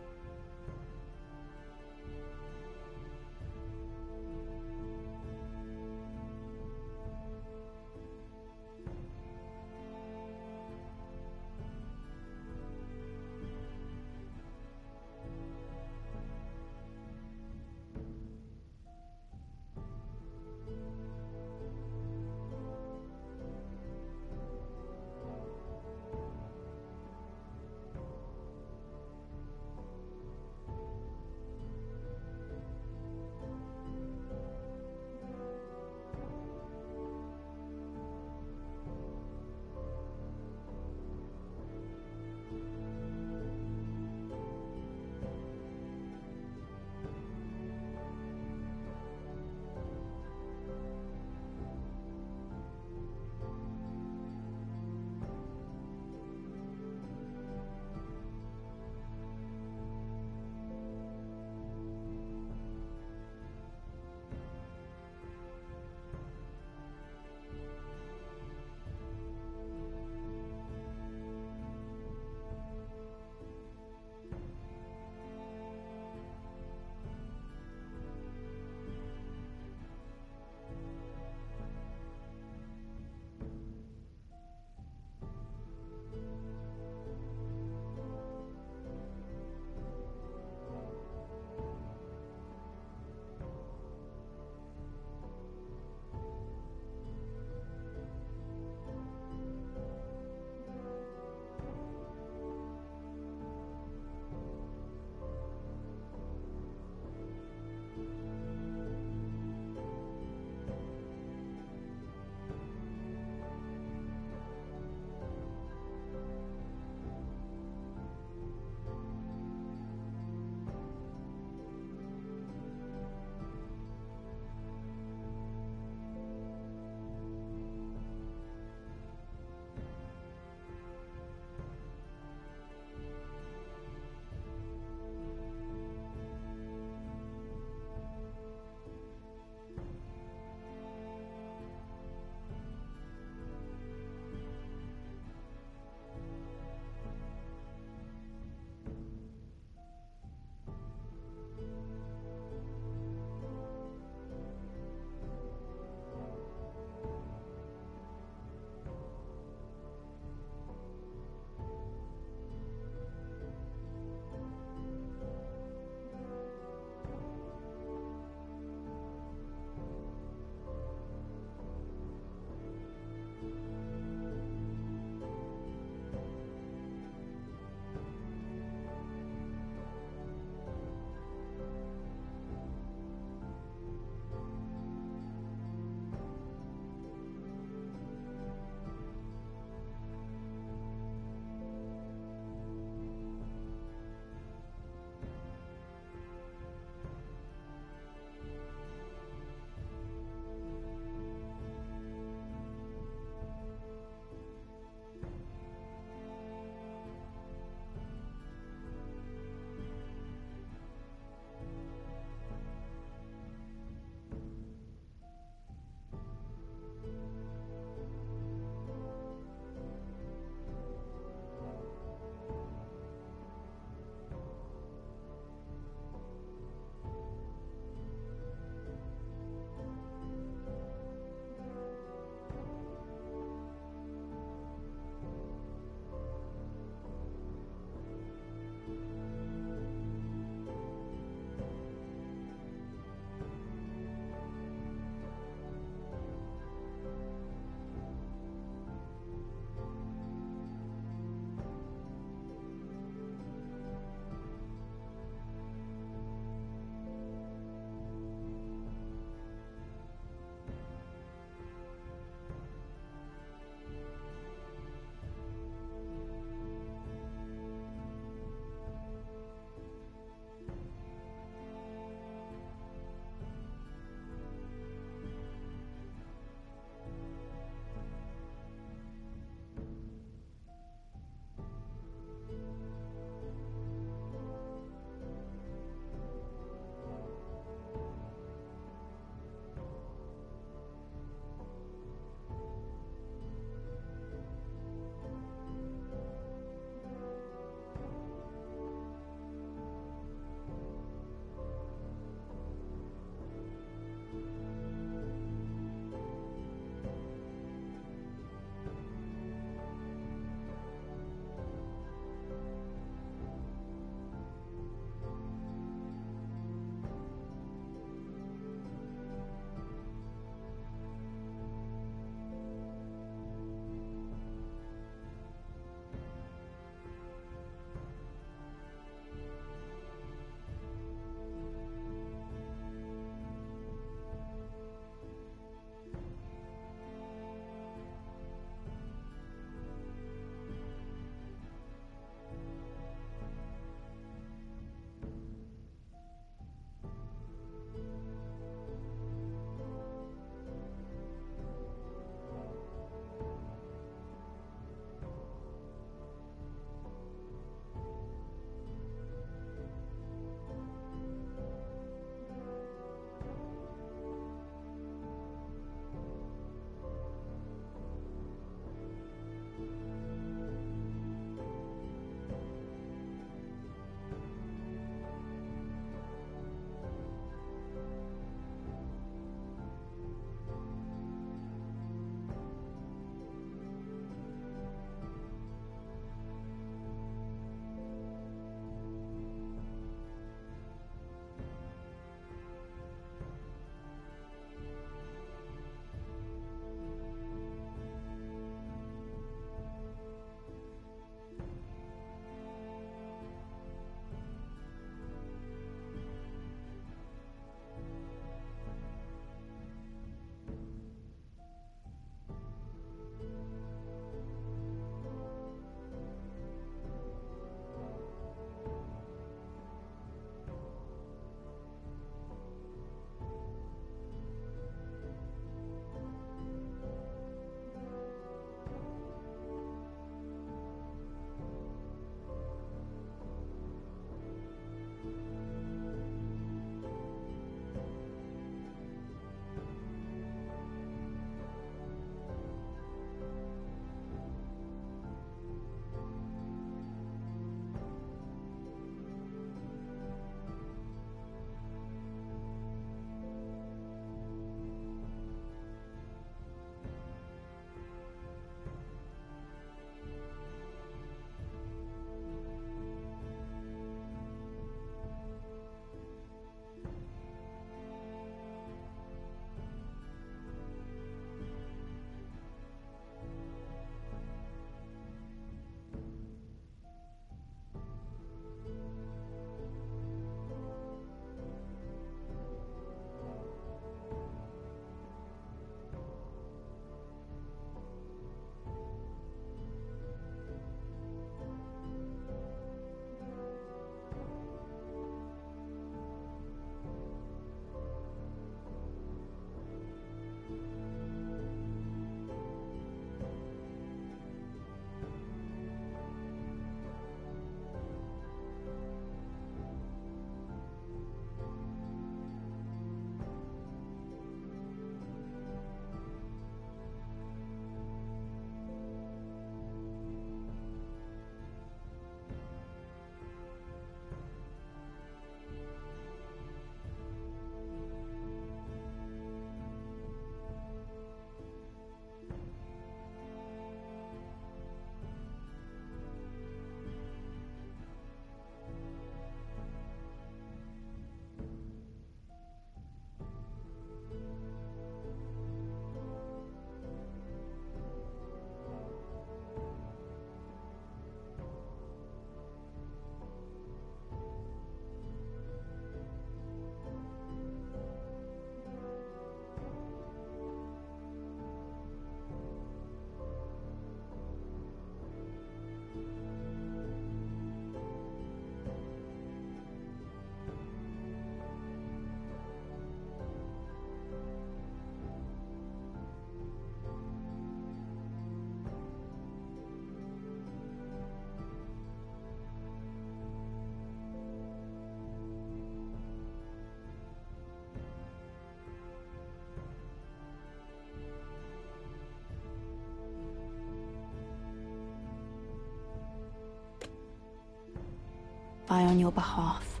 testify on your behalf.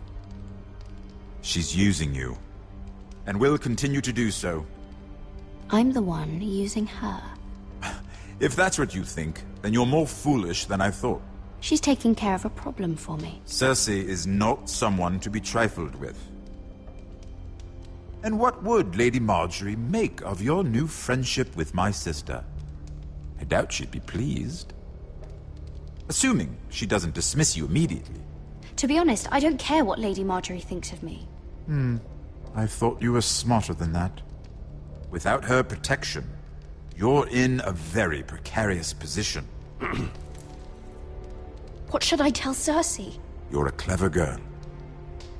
She's using you, and will continue to do so. I'm the one using her. If that's what you think, then you're more foolish than I thought. She's taking care of a problem for me. Cersei is not someone to be trifled with. And what would Lady Marjorie make of your new friendship with my sister? I doubt she'd be pleased. Assuming she doesn't dismiss you immediately. To be honest, I don't care what Lady Marjorie thinks of me. I thought you were smarter than that. Without her protection, you're in a very precarious position. What should I tell Cersei? You're a clever girl.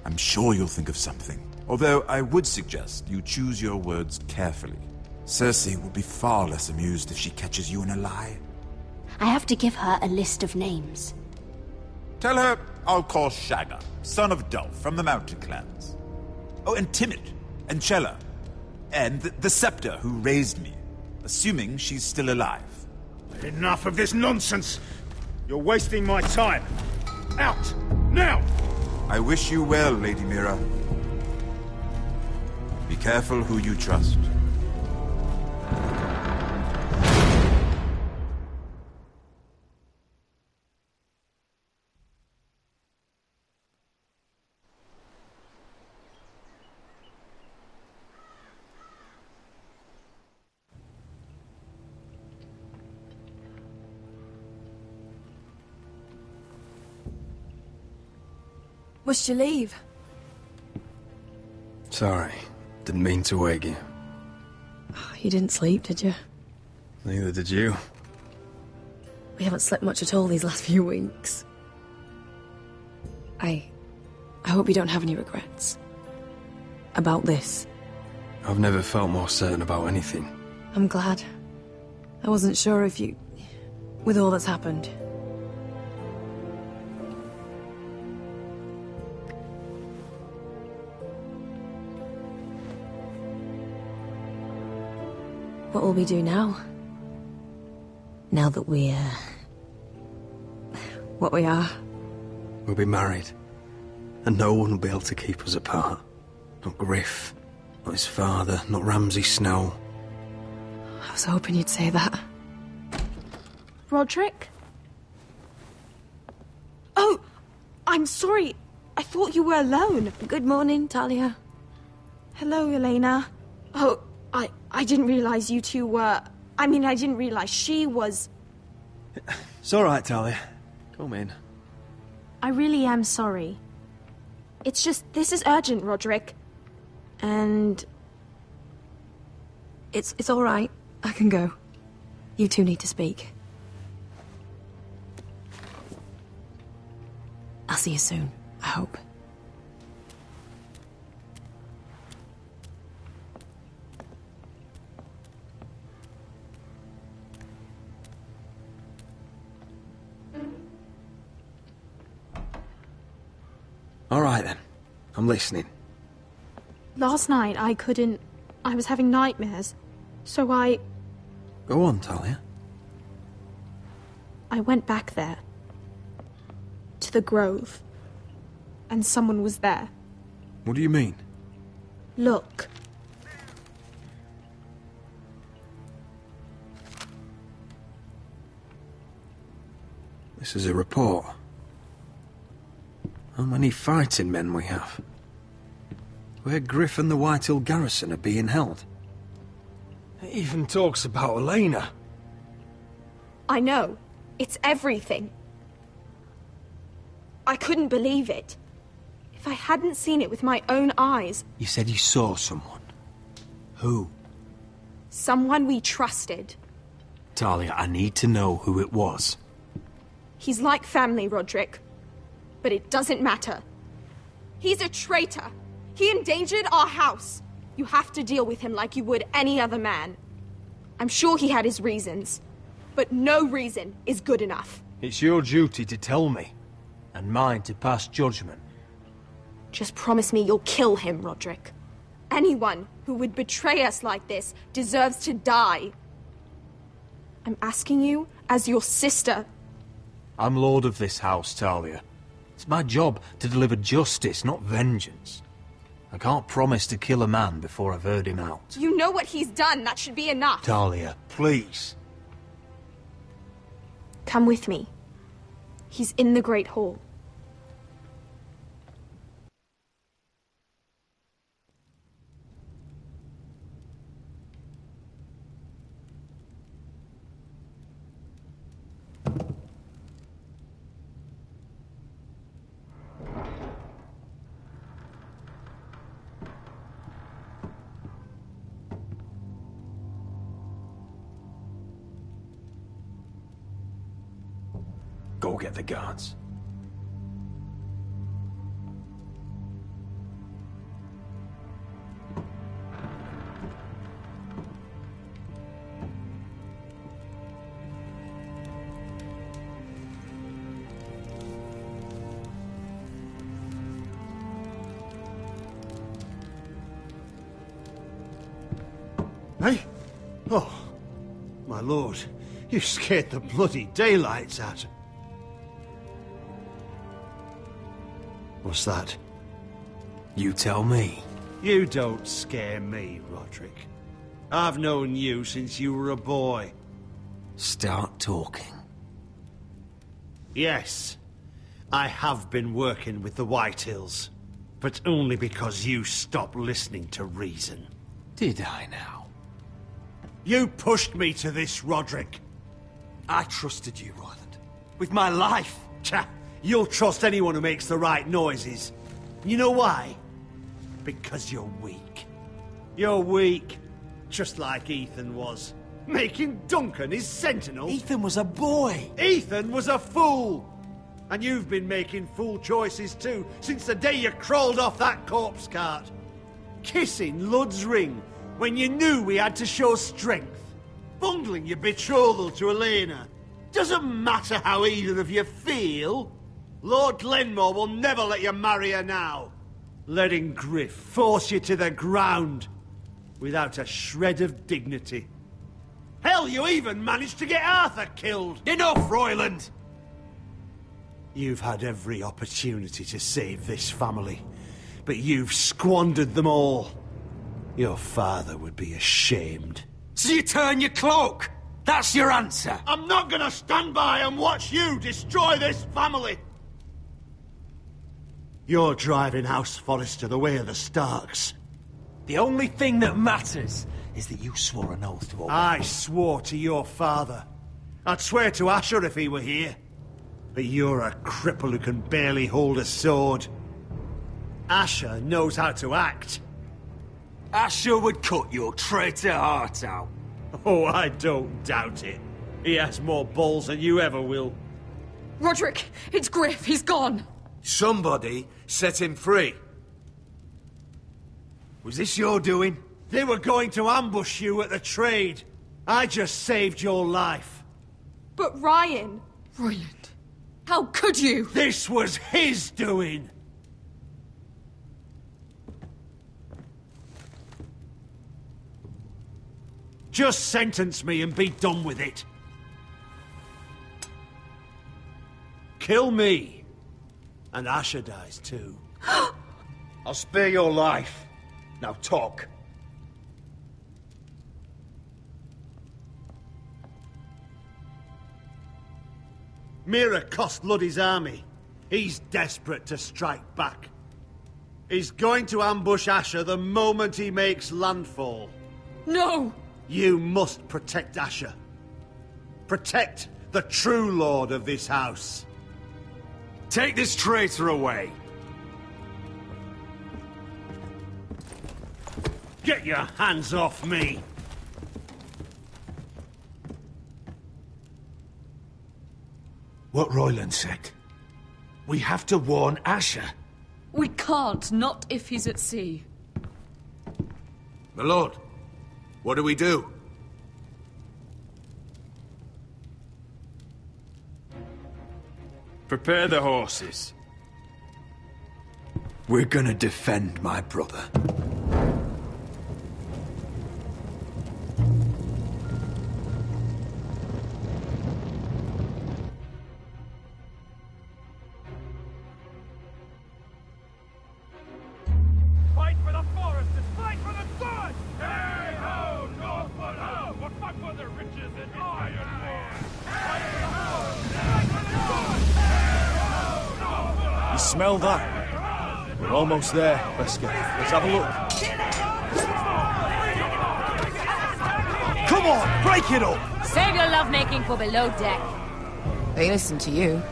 I'm sure you'll think of something. Although I would suggest you choose your words carefully. Cersei will be far less amused if she catches you in a lie. I have to give her a list of names. Tell her I'll call Shagga, son of Dolph, from the Mountain Clans. Oh, and Timid, and Chella, and the Scepter who raised me, assuming she's still alive. Enough of this nonsense! You're wasting my time! Out! Now! I wish you well, Lady Mira. Be careful who you trust. Must you leave? Sorry. Didn't mean to wake you. You didn't sleep, did you? Neither did you. We haven't slept much at all these last few weeks. I hope you don't have any regrets. About this. I've never felt more certain about anything. I'm glad. I wasn't sure if you... with all that's happened. What will we do now? Now that we're... what we are? We'll be married. And no one will be able to keep us apart. Not Griff, not his father, not Ramsay Snow. I was hoping you'd say that. Roderick? Oh, I'm sorry. I thought you were alone. Good morning, Talia. Hello, Elena. Oh, I didn't realize you two were... I mean, I didn't realize she was... It's all right, Talia. Come in. I really am sorry. It's just, this is urgent, Roderick. And... It's all right. I can go. You two need to speak. I'll see you soon, I hope. All right, then. I'm listening. Last night, I couldn't... I was having nightmares. So I Go on, Talia. went back there. To the grove. And someone was there. What do you mean? Look. This is a report. How many fighting men we have? Where Griff and the Whitehill garrison are being held. It even talks about Elena. I know. It's everything. I couldn't believe it. If I hadn't seen it with my own eyes... You said you saw someone. Who? Someone we trusted. Talia, I need to know who it was. He's like family, Roderick. But it doesn't matter. He's a traitor. He endangered our house. You have to deal with him like you would any other man. I'm sure he had his reasons. But no reason is good enough. It's your duty to tell me. And mine to pass judgment. Just promise me you'll kill him, Roderick. Anyone who would betray us like this deserves to die. I'm asking you as your sister. I'm lord of this house, Talia. It's my job to deliver justice, not vengeance. I can't promise to kill a man before I've heard him out. You know what he's done. That should be enough. Talia, please. Come with me. He's in the Great Hall. Go get the guards. Hey? Oh, my lord, you scared the bloody daylights out of... What's that? You tell me. You don't scare me, Roderick. I've known you since you were a boy. Start talking. Yes, I have been working with the Whitehills, but only because you stopped listening to reason. Did I now? You pushed me to this, Roderick. I trusted you, Roland. With my life. Cha! You'll trust anyone who makes the right noises. You know why? Because you're weak. You're weak. Just like Ethan was. Making Duncan his sentinel. Ethan was a boy. Ethan was a fool. And you've been making fool choices too, since the day you crawled off that corpse cart. Kissing Lud's ring when you knew we had to show strength. Bungling your betrothal to Elena. Doesn't matter how either of you feel. Lord Glenmore will never let you marry her now. Letting Griff force you to the ground without a shred of dignity. Hell, you even managed to get Arthur killed. Enough, Royland! You've had every opportunity to save this family, but you've squandered them all. Your father would be ashamed. So you turn your cloak? That's your answer? I'm not gonna stand by and watch you destroy this family! You're driving House Forrester the way of the Starks. The only thing that matters is that you swore an oath to obey. I swore to your father. I'd swear to Asher if he were here. But you're a cripple who can barely hold a sword. Asher knows how to act. Asher would cut your traitor heart out. Oh, I don't doubt it. He has more balls than you ever will. Roderick, it's Griff. He's gone. Somebody set him free. Was this your doing? They were going to ambush you at the trade. I just saved your life. But Ryan... Royland, how could you? This was his doing. Just sentence me and be done with it. Kill me. And Asher dies too. I'll spare your life. Now talk. Mira cost Luddy's army. He's desperate to strike back. He's going to ambush Asher the moment he makes landfall. No! You must protect Asher. Protect the true lord of this house. Take this traitor away. Get your hands off me! What Royland said. We have to warn Asher. We can't, not if he's at sea. My lord, what do we do? Prepare the horses. We're gonna defend my brother. Smell that? We're almost there, Wesker. Let's have a look. Come on, break it up! Save your lovemaking for below deck. They listen to you.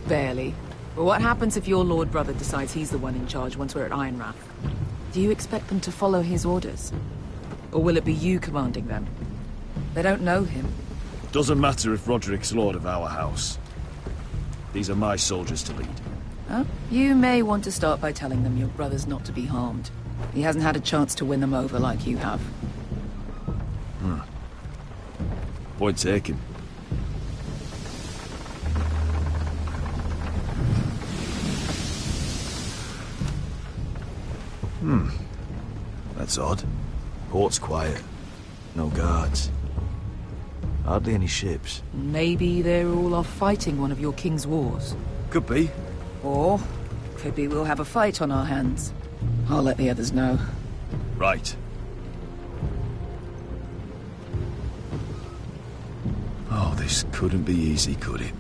Barely. But what happens if your Lord Brother decides he's the one in charge once we're at Ironrath? Do you expect them to follow his orders? Or will it be you commanding them? They don't know him. Doesn't matter if Roderick's lord of our house. These are my soldiers to lead. Huh? You may want to start by telling them your brother's not to be harmed. He hasn't had a chance to win them over like you have. Point taken. That's odd. Port's quiet. No guards. Hardly any ships. Maybe they're all off fighting one of your king's wars. Could be. Or could be we'll have a fight on our hands. I'll let the others know. Right. Oh, this couldn't be easy, could it?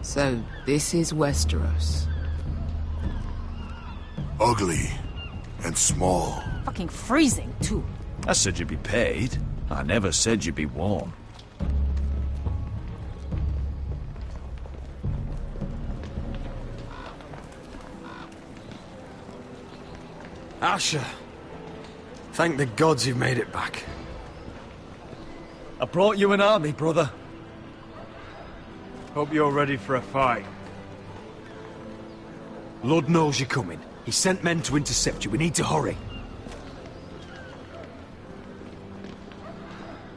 So, this is Westeros. Ugly and small. Fucking freezing, too. I said you'd be paid. I never said you'd be warm. Asher. Thank the gods you've made it back. I brought you an army, brother. Hope you're ready for a fight. Lord knows you're coming. He sent men to intercept you. We need to hurry.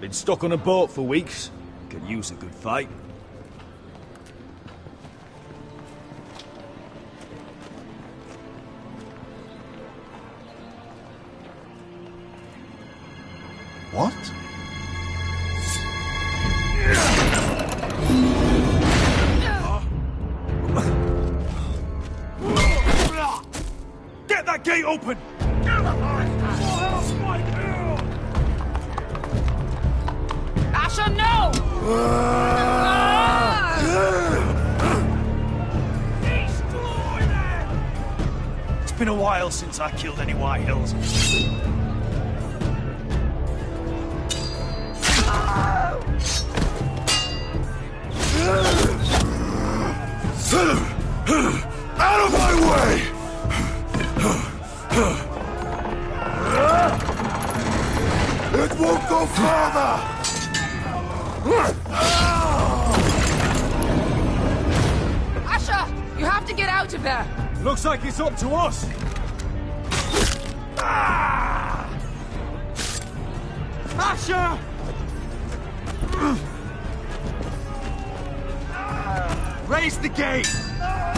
Been stuck on a boat for weeks. Could use a good fight. What? Get that gate open! Asher, no! It's been a while since I killed any White Hills. Out of my way! It won't go further! Asher! You have to get out of there! Looks like it's up to us! Asher! Raise the gate!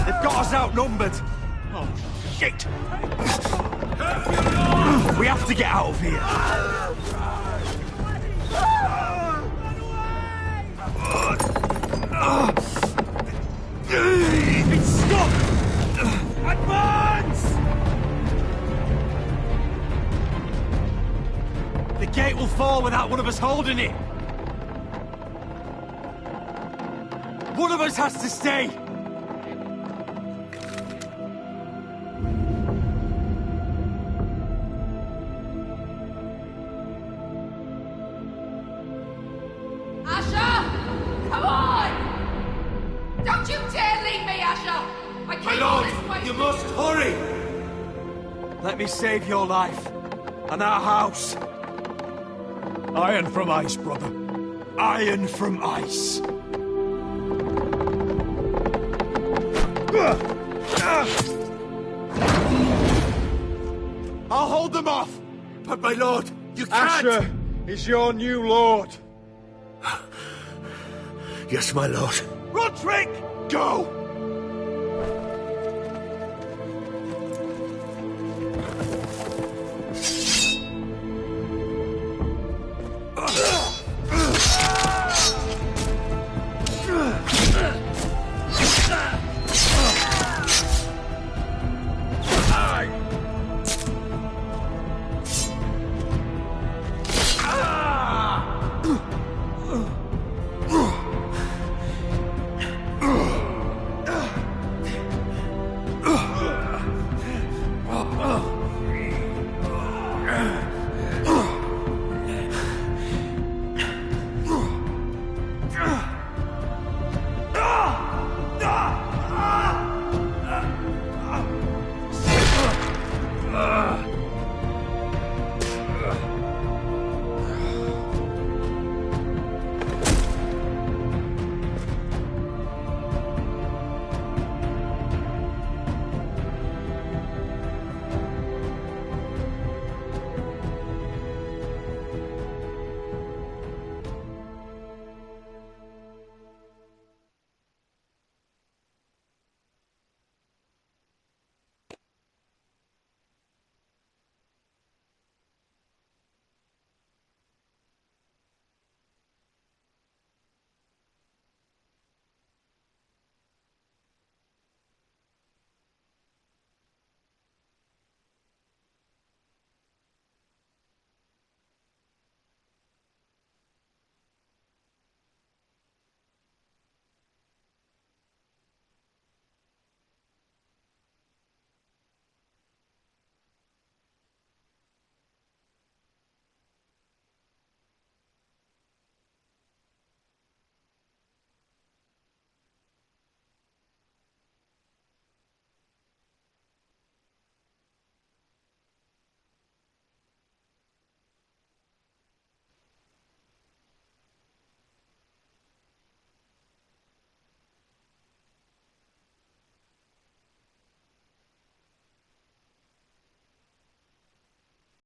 They've got us outnumbered! Oh, shit! We have to get out of here! It's stuck! Advance! The gate will fall without one of us holding it! One of us has to stay! Let me save your life, and our house. Iron from ice, brother. Iron from ice. I'll hold them off, but my lord, you can't! Asher is your new lord. Yes, my lord. Roderick, go!